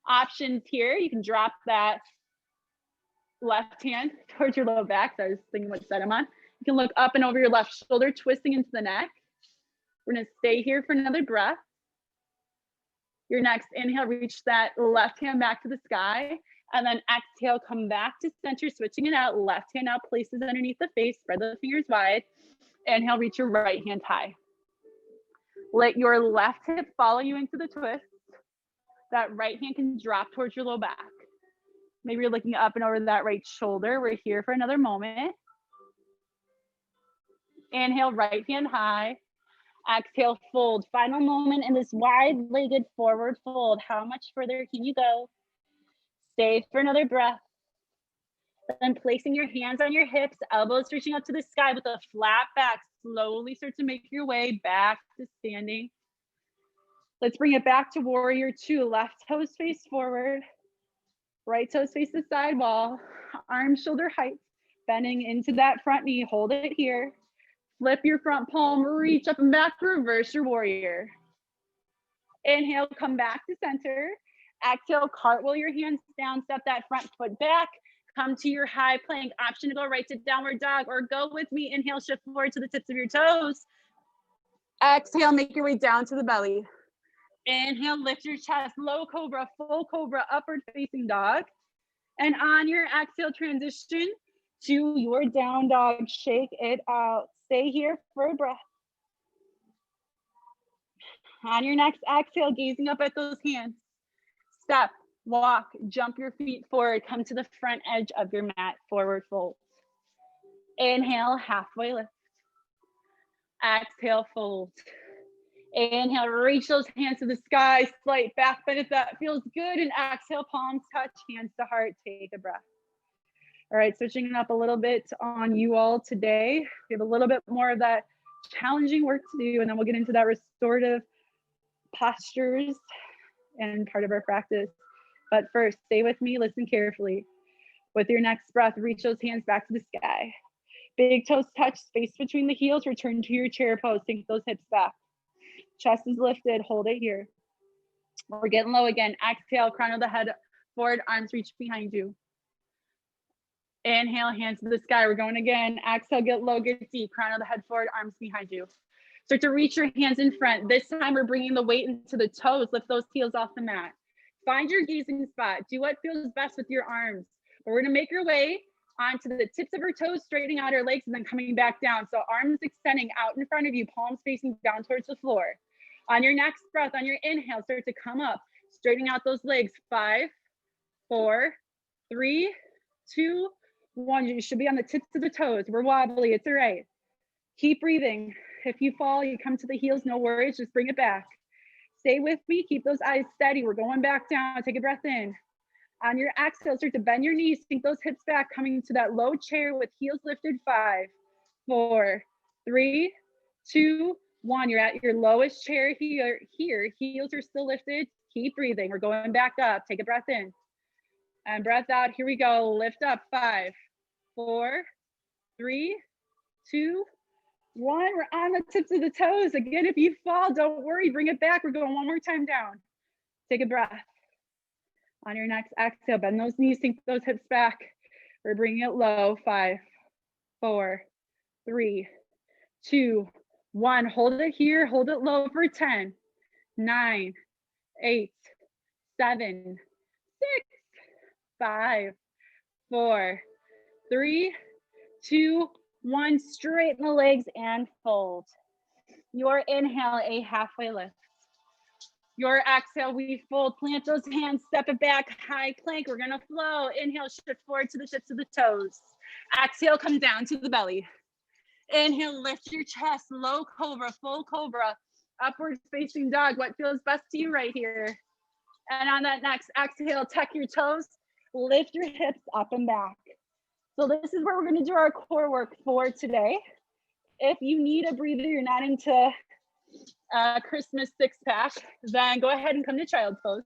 S1: Options here, you can drop that left hand towards your low back. So I was thinking what side I'm on. You can look up and over your left shoulder, twisting into the neck. We're gonna stay here for another breath. Your next inhale, reach that left hand back to the sky, and then exhale, come back to center, switching it out. Left hand out, places underneath the face, spread the fingers wide. Inhale, reach your right hand high. Let your left hip follow you into the twist. That right hand can drop towards your low back. Maybe you're looking up and over that right shoulder. We're here for another moment. Inhale, right hand high. Exhale, fold. Final moment in this wide-legged forward fold. How much further can you go? Stay for another breath. Then placing your hands on your hips, elbows reaching up to the sky with a flat back. Slowly start to make your way back to standing. Let's bring it back to warrior 2. Left toes face forward. Right toes face the side wall. Arms shoulder height. Bending into that front knee. Hold it here. Flip your front palm, reach up and back, reverse your warrior. Inhale, come back to center. Exhale, cartwheel your hands down, step that front foot back, come to your high plank. Option to go right to downward dog, or go with me. Inhale, shift forward to the tips of your toes. Exhale, make your way down to the belly. Inhale, lift your chest, low cobra, full cobra, upward facing dog. And on your exhale, transition to your down dog. Shake it out. Stay here for a breath. On your next exhale, gazing up at those hands. Step, walk, jump your feet forward. Come to the front edge of your mat, forward fold. Inhale, halfway lift. Exhale, fold. Inhale, reach those hands to the sky, slight back bend if that feels good. And exhale, palms touch, hands to heart, take a breath. All right, switching it up a little bit on you all today. We have a little bit more of that challenging work to do, and then we'll get into that restorative postures and part of our practice. But first, stay with me, listen carefully. With your next breath, reach those hands back to the sky. Big toes touch, space between the heels, return to your chair pose, sink those hips back. Chest is lifted, hold it here. We're getting low again. Exhale, crown of the head forward, arms reach behind you. Inhale, hands to the sky. We're going again. Exhale, get low, get deep. Crown of the head forward, arms behind you. Start to reach your hands in front. This time we're bringing the weight into the toes. Lift those heels off the mat. Find your gazing spot. Do what feels best with your arms. But we're gonna make your way onto the tips of our toes, straightening out our legs and then coming back down. So arms extending out in front of you, palms facing down towards the floor. On your next breath, on your inhale, start to come up, straightening out those legs. 5, 4, 3, 2, 1. You should be on the tips of the toes. We're wobbly, it's all right. Keep breathing. If you fall, you come to the heels, no worries, just bring it back. Stay with me, keep those eyes steady. We're going back down, take a breath in. On your exhale, start to bend your knees, sink those hips back, coming to that low chair with heels lifted. 5, 4, 3, 2, 1. You're at your lowest chair here. Heels are still lifted. Keep breathing. We're going back up. Take a breath in and breath out. Here we go. Lift up. 5, 4, 3, 2, 1. We're on the tips of the toes. Again, if you fall, don't worry. Bring it back. We're going one more time down. Take a breath. On your next exhale, bend those knees, sink those hips back. We're bringing it low. 5, 4, 3, 2, 1. Hold it here. Hold it low for 10, 9, 8, 7, 6, 5, 4, 3, 2, 1. Straighten the legs and fold. Your inhale, a halfway lift. Your exhale, we fold, plant those hands, step it back, high plank. We're gonna flow. Inhale, shift forward to the tips of the toes. Exhale, come down to the belly. Inhale, lift your chest, low cobra, full cobra, upward facing dog. What feels best to you right here? And on that next exhale, tuck your toes, lift your hips up and back. So this is where we're gonna do our core work for today. If you need a breather, you're not into Christmas 6-pack, then go ahead and come to child's pose.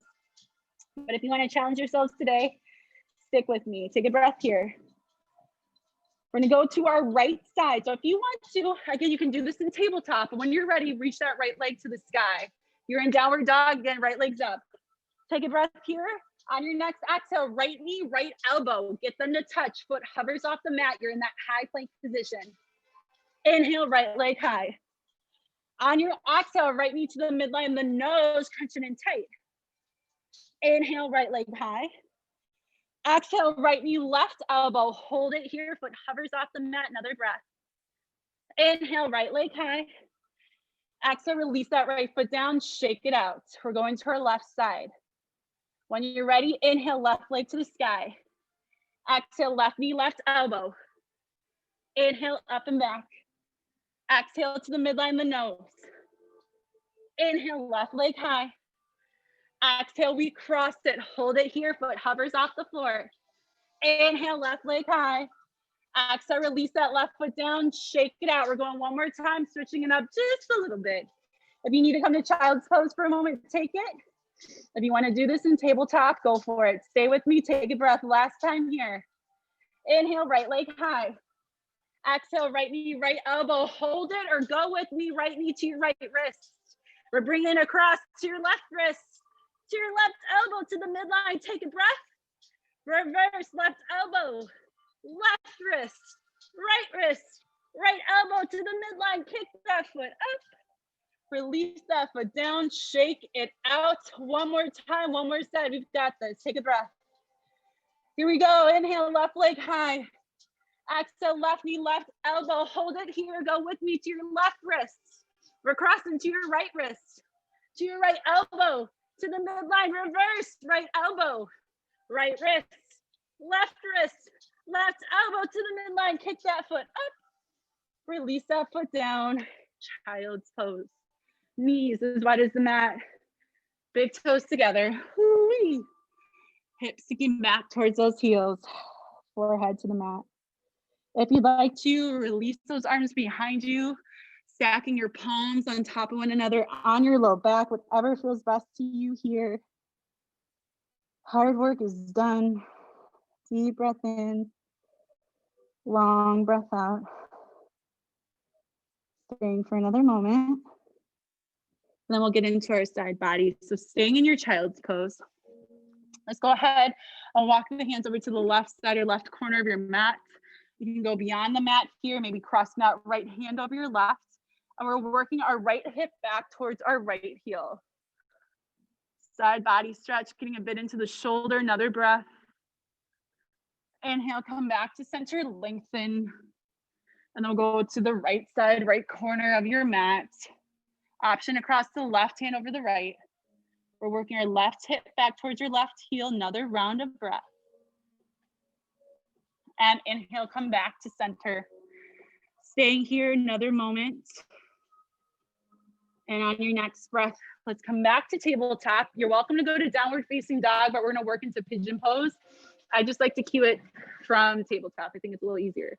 S1: But if you want to challenge yourselves today, stick with me. Take a breath here. We're gonna go to our right side. So if you want to, again, you can do this in tabletop. And when you're ready, reach that right leg to the sky. You're in downward dog, again, right leg's up. Take a breath here. On your next exhale, right knee, right elbow. Get them to touch. Foot hovers off the mat. You're in that high plank position. Inhale, right leg high. On your exhale, right knee to the midline, the nose, crunching in tight. Inhale, right leg high. Exhale, right knee, left elbow. Hold it here, foot hovers off the mat, another breath. Inhale, right leg high. Exhale, release that right foot down, shake it out. We're going to our left side. When you're ready, inhale, left leg to the sky. Exhale, left knee, left elbow. Inhale, up and back. Exhale to the midline, the nose. Inhale, left leg high. Exhale, we crossed it. Hold it here, foot hovers off the floor. Inhale, left leg high. Exhale, release that left foot down, shake it out. We're going one more time, switching it up just a little bit. If you need to come to child's pose for a moment, take it. If you want to do this in tabletop, go for it. Stay with me, take a breath. Last time here. Inhale, right leg high. Exhale, right knee, right elbow. Hold it or go with me, right knee to your right wrist. We're bringing it across to your left wrist, to your left elbow, to the midline. Take a breath. reverse left elbow, left wrist, right elbow to the midline, kick that foot up, release that foot down, shake it out. One more time, one more side, we've got this, take a breath. Here we go, inhale, left leg high. Exhale, left knee, left elbow, hold it here, go with me to your left wrist. We're crossing to your right wrist, to your right elbow, to the midline, reverse, right elbow, right wrist, left elbow to the midline, kick that foot up, release that foot down, child's pose. Knees as wide as the mat, big toes together, whoo-wee. Hips sticking back towards those heels, forehead to the mat. If you'd like to, release those arms behind you, stacking your palms on top of one another on your low back, whatever feels best to you here. Hard work is done. Deep breath in, long breath out. Staying for another moment. Then we'll get into our side body. So staying in your child's pose. Let's go ahead and walk the hands over to the left side or left corner of your mat. You can go beyond the mat here, maybe crossing that right hand over your left. And we're working our right hip back towards our right heel. Side body stretch, getting a bit into the shoulder, another breath. Inhale, come back to center, lengthen. And then we'll go to the right side, right corner of your mat. Option across the left hand over the right. We're working our left hip back towards your left heel, another round of breath. And inhale, come back to center. Staying here another moment. And on your next breath, let's come back to tabletop. You're welcome to go to downward facing dog, but we're gonna work into pigeon pose. I just like to cue it from tabletop. I think it's a little easier.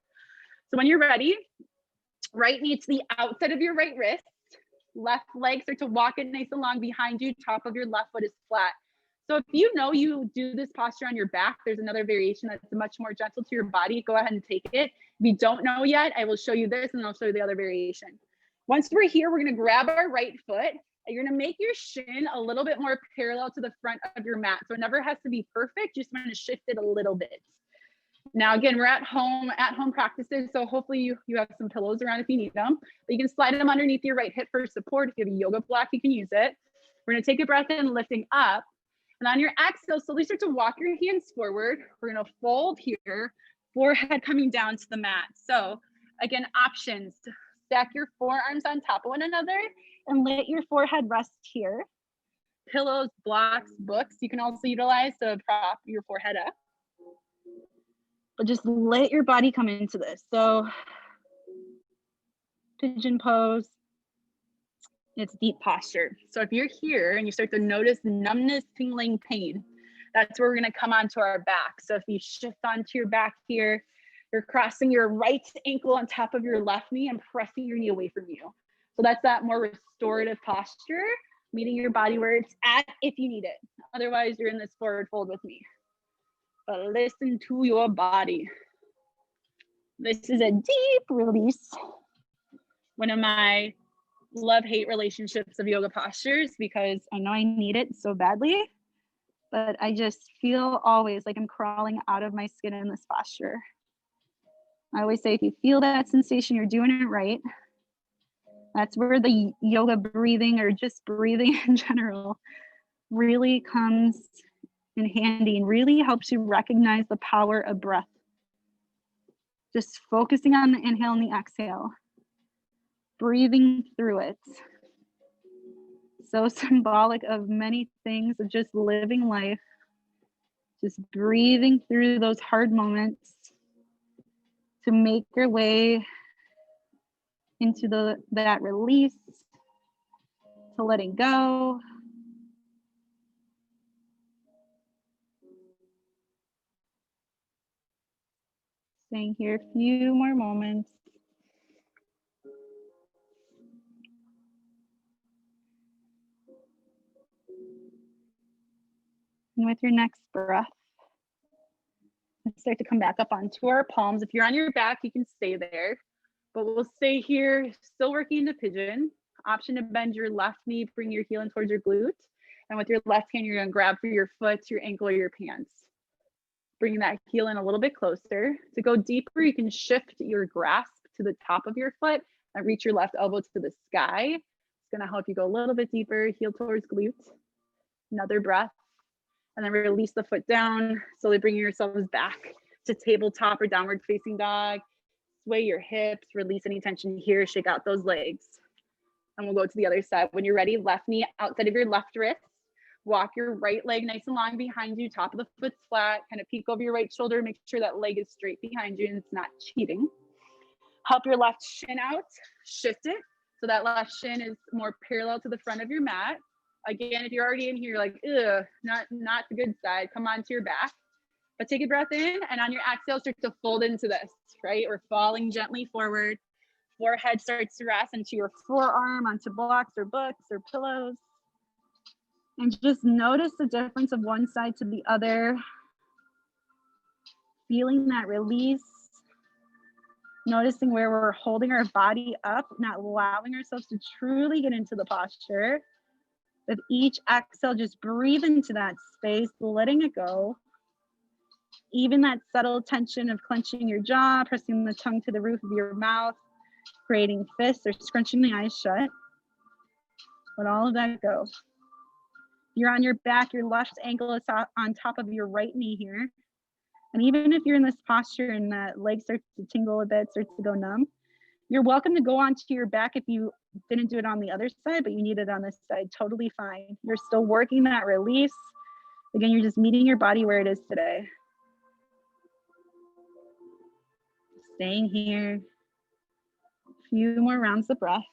S1: So when you're ready, right knee to the outside of your right wrist, left leg start to walk it nice and long behind you, top of your left foot is flat. So if you know you do this posture on your back, there's another variation that's much more gentle to your body. Go ahead and take it. If you don't know yet, I will show you this and I'll show you the other variation. Once we're here, we're gonna grab our right foot and you're gonna make your shin a little bit more parallel to the front of your mat. So it never has to be perfect, you just wanna shift it a little bit. Now, again, we're at home practices. So hopefully you have some pillows around if you need them, but you can slide them underneath your right hip for support. If you have a yoga block, you can use it. We're gonna take a breath in, lifting up. And on your exhale, slowly start to walk your hands forward. We're gonna fold here, forehead coming down to the mat. So again, options, stack your forearms on top of one another and let your forehead rest here. Pillows, blocks, books, you can also utilize to prop your forehead up. But just let your body come into this. So pigeon pose, it's deep posture. So if you're here and you start to notice numbness, tingling, pain, that's where we're gonna come onto our back. So if you shift onto your back here, you're crossing your right ankle on top of your left knee and pressing your knee away from you. So that's that more restorative posture, meeting your body where it's at if you need it. Otherwise, you're in this forward fold with me. But listen to your body. This is a deep release. One of my love-hate relationships of yoga postures, because I know I need it so badly, but I just feel always like I'm crawling out of my skin in this posture. I always say, if you feel that sensation, you're doing it right. That's where the yoga breathing or just breathing in general really comes in handy and really helps you recognize the power of breath. Just focusing on the inhale and the exhale, breathing through it. So symbolic of many things of just living life, just breathing through those hard moments to make your way into that release, to letting go. Staying here a few more moments. And with your next breath, let's start to come back up onto our palms. If you're on your back, you can stay there, but we'll stay here, still working into pigeon. Option to bend your left knee, bring your heel in towards your glute. And with your left hand, you're gonna grab for your foot, your ankle, or your pants. Bring that heel in a little bit closer. To go deeper, you can shift your grasp to the top of your foot and reach your left elbow to the sky. It's gonna help you go a little bit deeper, heel towards glutes. Another breath. And then release the foot down, slowly bringing yourselves back to tabletop or downward facing dog. Sway your hips, release any tension here, shake out those legs. And we'll go to the other side. When you're ready, left knee outside of your left wrist. Walk your right leg nice and long behind you, top of the foot's flat, kind of peek over your right shoulder, make sure that leg is straight behind you and it's not cheating. Help your left shin out, shift it, so that left shin is more parallel to the front of your mat. Again, if you're already in here, like, ugh, not the good side, come onto your back. But take a breath in, and on your exhale, start to fold into this, right? We're falling gently forward. Forehead starts to rest into your forearm, onto blocks or books or pillows. And just notice the difference of one side to the other. Feeling that release. Noticing where we're holding our body up, not allowing ourselves to truly get into the posture. With each exhale, just breathe into that space, letting it go. Even that subtle tension of clenching your jaw, pressing the tongue to the roof of your mouth, creating fists or scrunching the eyes shut. Let all of that go. You're on your back, your left ankle is on top of your right knee here. And even if you're in this posture and that leg starts to tingle a bit, starts to go numb, you're welcome to go onto your back if you didn't do it on the other side, but you need it on this side, totally fine. You're still working that release. Again, you're just meeting your body where it is today. Staying here. A few more rounds of breath.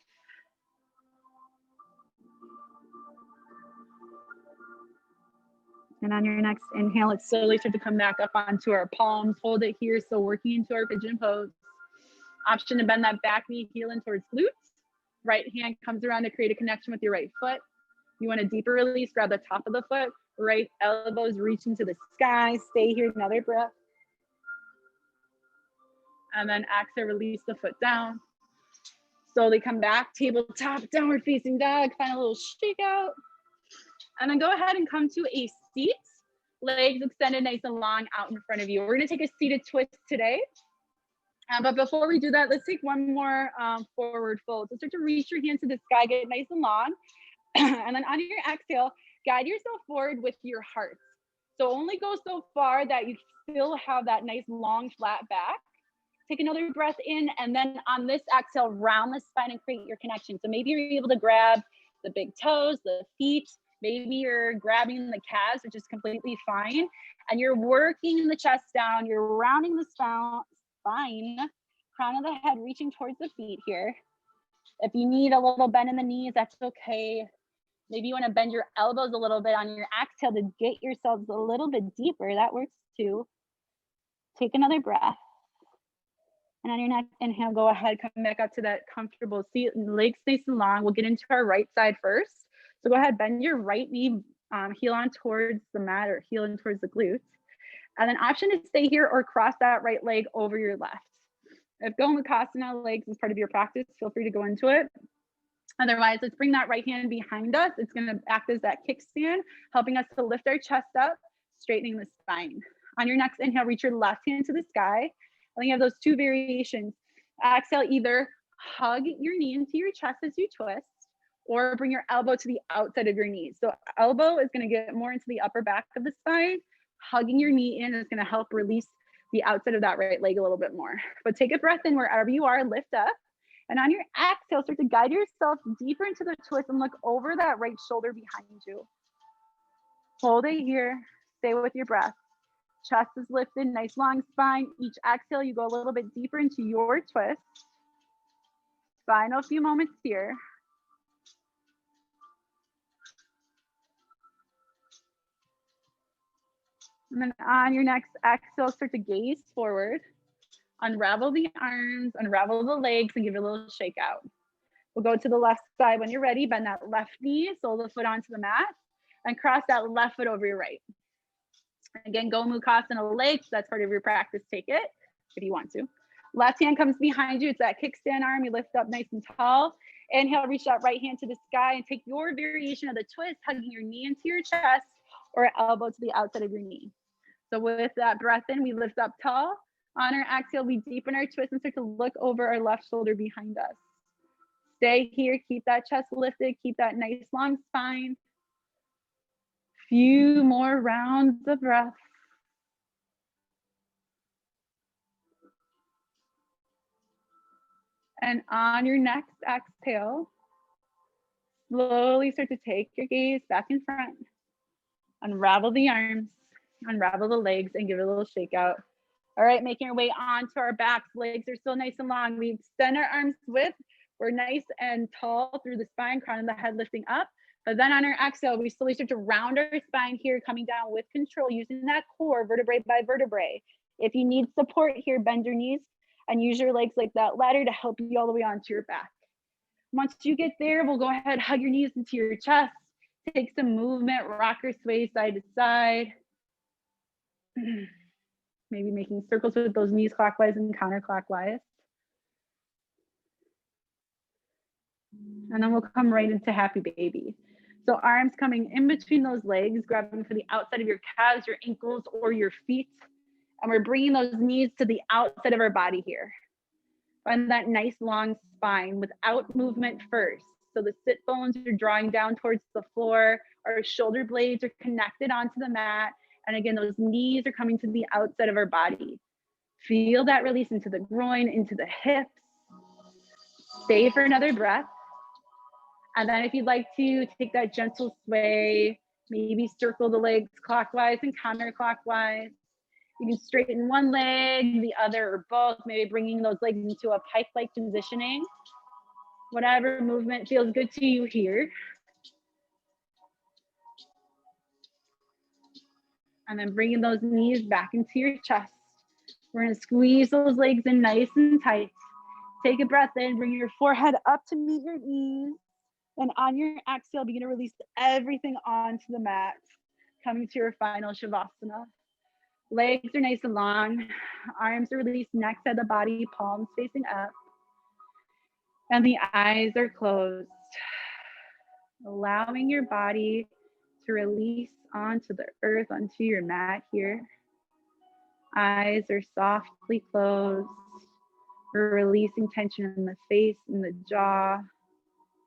S1: And on your next inhale, let's slowly start to come back up onto our palms. Hold it here, so working into our pigeon pose. Option to bend that back knee, heel in towards glutes. Right hand comes around to create a connection with your right foot. You want a deeper release, grab the top of the foot. Right elbows reach into the sky. Stay here, another breath. And then exhale, release the foot down. Slowly come back, tabletop, downward facing dog. Find a little shake out. And then go ahead and come to a seat. Legs extended nice and long out in front of you. We're gonna take a seated twist today. But before we do that, let's take one more forward fold. So start to reach your hands to the sky, get nice and long. And then on your exhale, guide yourself forward with your heart. So only go so far that you still have that nice long flat back. Take another breath in, and then on this exhale, round the spine and create your connection. So maybe you're able to grab the big toes, the feet, maybe you're grabbing the calves, which is completely fine. And you're working the chest down, you're rounding the spine, crown of the head reaching towards the feet here. If you need a little bend in the knees, that's okay. Maybe you want to bend your elbows a little bit on your exhale to get yourselves a little bit deeper. That works too. Take another breath. And on your next inhale, go ahead, come back up to that comfortable seat, legs nice and long. We'll get into our right side first. So go ahead, bend your right knee, heel on towards the mat or heel in towards the glutes. And then option is stay here or cross that right leg over your left. If Gomukhasana legs is part of your practice, feel free to go into it. Otherwise, let's bring that right hand behind us. It's gonna act as that kickstand, helping us to lift our chest up, straightening the spine. On your next inhale, reach your left hand to the sky. And you have those two variations. Exhale, either hug your knee into your chest as you twist, or bring your elbow to the outside of your knee. So elbow is gonna get more into the upper back of the spine. Hugging your knee in is gonna help release the outside of that right leg a little bit more. But take a breath in wherever you are, lift up. And on your exhale, start to guide yourself deeper into the twist and look over that right shoulder behind you. Hold it here, stay with your breath. Chest is lifted, nice long spine. Each exhale, you go a little bit deeper into your twist. Final few moments here. And then on your next exhale, start to gaze forward. Unravel the arms, unravel the legs, and give it a little shake out. We'll go to the left side when you're ready. Bend that left knee, sole the foot onto the mat, and cross that left foot over your right. Again, Gomukhasana legs, that's part of your practice. Take it if you want to. Left hand comes behind you. It's that kickstand arm. You lift up nice and tall. Inhale, reach that right hand to the sky and take your variation of the twist, hugging your knee into your chest or elbow to the outside of your knee. So with that breath in, we lift up tall. On our exhale, we deepen our twist and start to look over our left shoulder behind us. Stay here, keep that chest lifted, keep that nice long spine. Few more rounds of breath. And on your next exhale, slowly start to take your gaze back in front. Unravel the arms, unravel the legs, and give it a little shake out. All right, making our way onto our backs. Legs are still nice and long. We extend our arms width. We're nice and tall through the spine, crown of the head lifting up. But then on our exhale, we slowly start to round our spine here, coming down with control, using that core vertebrae by vertebrae. If you need support here, bend your knees and use your legs like that ladder to help you all the way onto your back. Once you get there, we'll go ahead, hug your knees into your chest. Take some movement, rock or sway side to side. Maybe making circles with those knees clockwise and counterclockwise. And then we'll come right into happy baby. So arms coming in between those legs, grabbing for the outside of your calves, your ankles, or your feet. And we're bringing those knees to the outside of our body here. Find that nice long spine without movement first. So the sit bones are drawing down towards the floor. Our shoulder blades are connected onto the mat. And again, those knees are coming to the outside of our body. Feel that release into the groin, into the hips. Stay for another breath. And then if you'd like to take that gentle sway, maybe circle the legs clockwise and counterclockwise. You can straighten one leg, the other, or both, maybe bringing those legs into a pike-like positioning. Whatever movement feels good to you here. And then bringing those knees back into your chest. We're gonna squeeze those legs in nice and tight. Take a breath in, bring your forehead up to meet your knees. And on your exhale, begin to release everything onto the mat, coming to your final Shavasana. Legs are nice and long, arms are released next to the body, palms facing up, and the eyes are closed. Allowing your body to release onto the earth, onto your mat here. Eyes are softly closed. We're releasing tension in the face, in the jaw,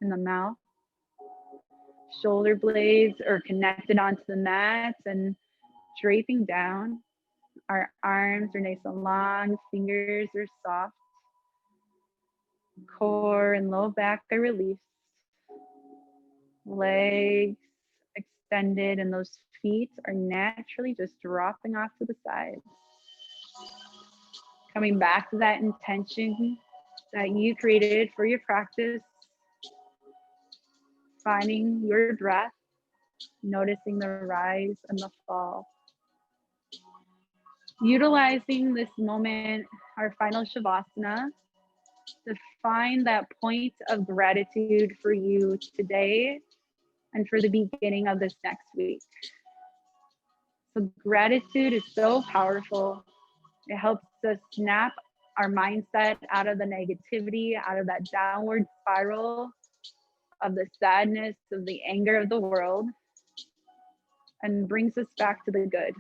S1: in the mouth. Shoulder blades are connected onto the mat and draping down. Our arms are nice and long, fingers are soft. Core and low back are released. Legs extended, and those feet are naturally just dropping off to the side. Coming back to that intention that you created for your practice. Finding your breath, noticing the rise and the fall. Utilizing this moment, our final Shavasana, to find that point of gratitude for you today and for the beginning of this next week. So gratitude is so powerful. It helps us snap our mindset out of the negativity, out of that downward spiral of the sadness, of the anger of the world, and brings us back to the good.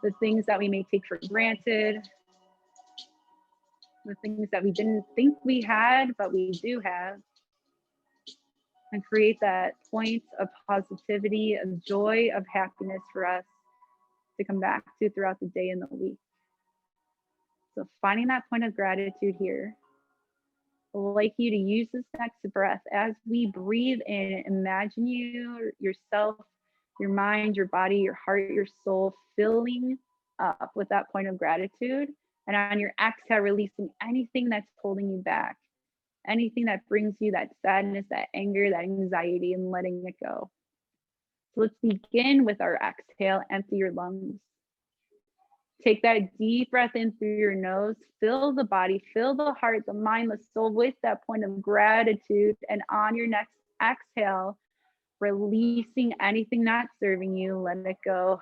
S1: The things that we may take for granted, the things that we didn't think we had, but we do have, and create that point of positivity, of joy, of happiness for us to come back to throughout the day and the week. So finding that point of gratitude here. I'd like you to use this next breath as we breathe in. Imagine yourself, your mind, your body, your heart, your soul filling up with that point of gratitude. And on your exhale, releasing anything that's holding you back, anything that brings you that sadness, that anger, that anxiety, and letting it go. So let's begin with our exhale. Empty your lungs. Take that deep breath in through your nose. Fill the body, fill the heart, the mind, the soul with that point of gratitude. And on your next exhale, releasing anything not serving you, let it go.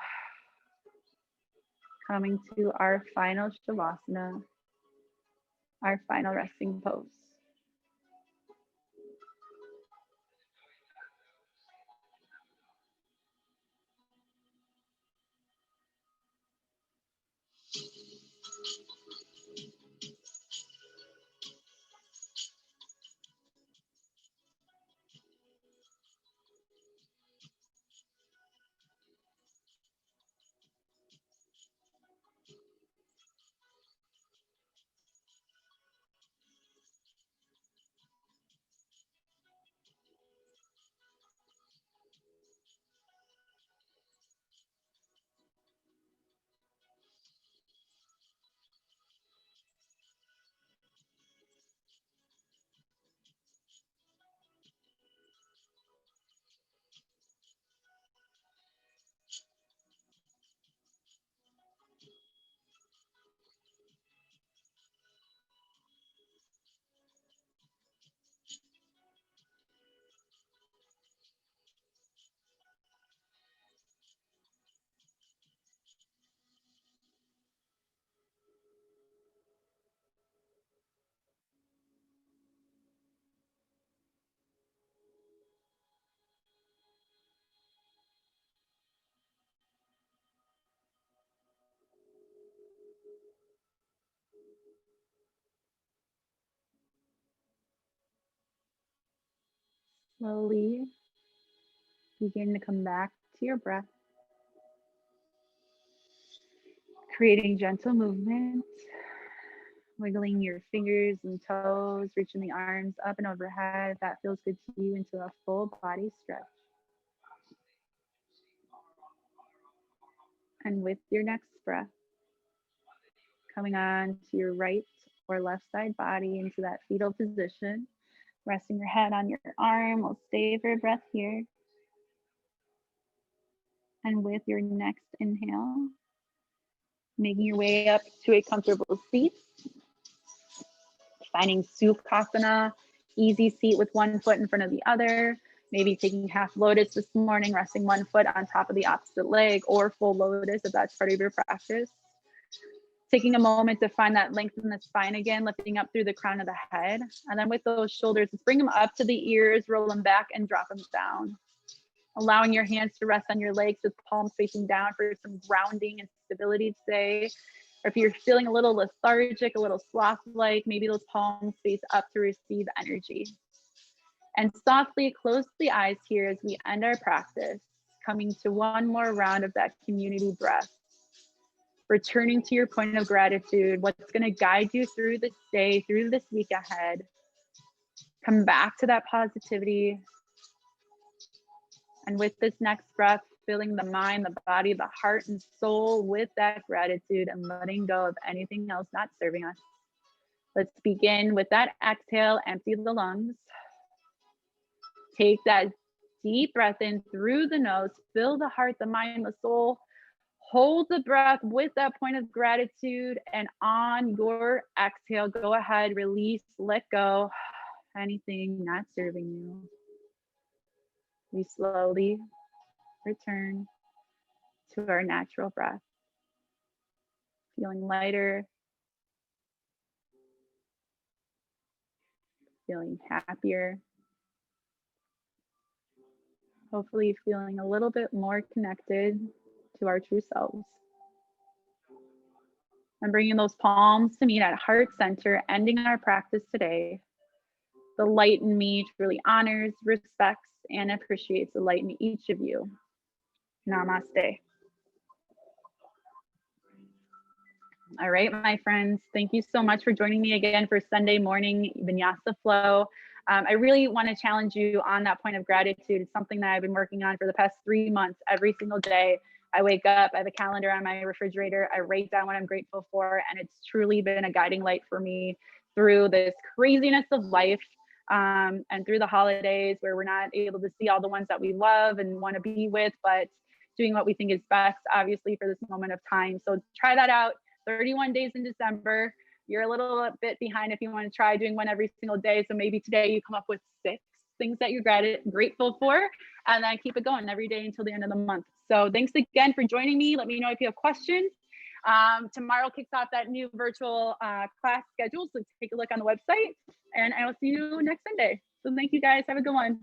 S1: Coming to our final Shavasana, our final resting pose. Slowly begin to come back to your breath, creating gentle movement, wiggling your fingers and toes, reaching the arms up and overhead. If that feels good to you, into a full body stretch. And with your next breath, coming on to your right or left side body into that fetal position, resting your head on your arm. We'll stay for a breath here. And with your next inhale, making your way up to a comfortable seat, finding Sukhasana, easy seat with one foot in front of the other, maybe taking half lotus this morning, resting one foot on top of the opposite leg, or full lotus if that's part of your practice. Taking a moment to find that length in the spine again, lifting up through the crown of the head. And then with those shoulders, just bring them up to the ears, roll them back and drop them down. Allowing your hands to rest on your legs with palms facing down for some grounding and stability today. Or if you're feeling a little lethargic, a little sloth-like, maybe those palms face up to receive energy. And softly close the eyes here as we end our practice, coming to one more round of that community breath. Returning to your point of gratitude, what's going to guide you through this day, through this week ahead. Come back to that positivity. And with this next breath, filling the mind, the body, the heart, and soul with that gratitude and letting go of anything else not serving us. Let's begin with that exhale, empty the lungs. Take that deep breath in through the nose, fill the heart, the mind, the soul. Hold the breath with that point of gratitude, and on your exhale, go ahead, release, let go anything not serving you. We slowly return to our natural breath, feeling lighter, feeling happier, hopefully feeling a little bit more connected to our true selves. And bringing those palms to meet at heart center, ending our practice today. The light in me truly honors, respects, and appreciates the light in each of you. Namaste. All right, my friends, thank you so much for joining me again for Sunday morning Vinyasa Flow. I really want to challenge you on that point of gratitude. It's something that I've been working on for the past 3 months. Every single day, I wake up, I have a calendar on my refrigerator, I write down what I'm grateful for, and it's truly been a guiding light for me through this craziness of life. And through the holidays where we're not able to see all the ones that we love and want to be with, but doing what we think is best, obviously, for this moment of time. So try that out. 31 days in December. You're a little bit behind if you want to try doing one every single day. So maybe today you come up with 6 things that you're grateful for, and then keep it going every day until the end of the month. So thanks again for joining me. Let me know if you have questions. Tomorrow kicks off that new virtual class schedule. So take a look on the website, and I will see you next Sunday. So thank you guys. Have a good one.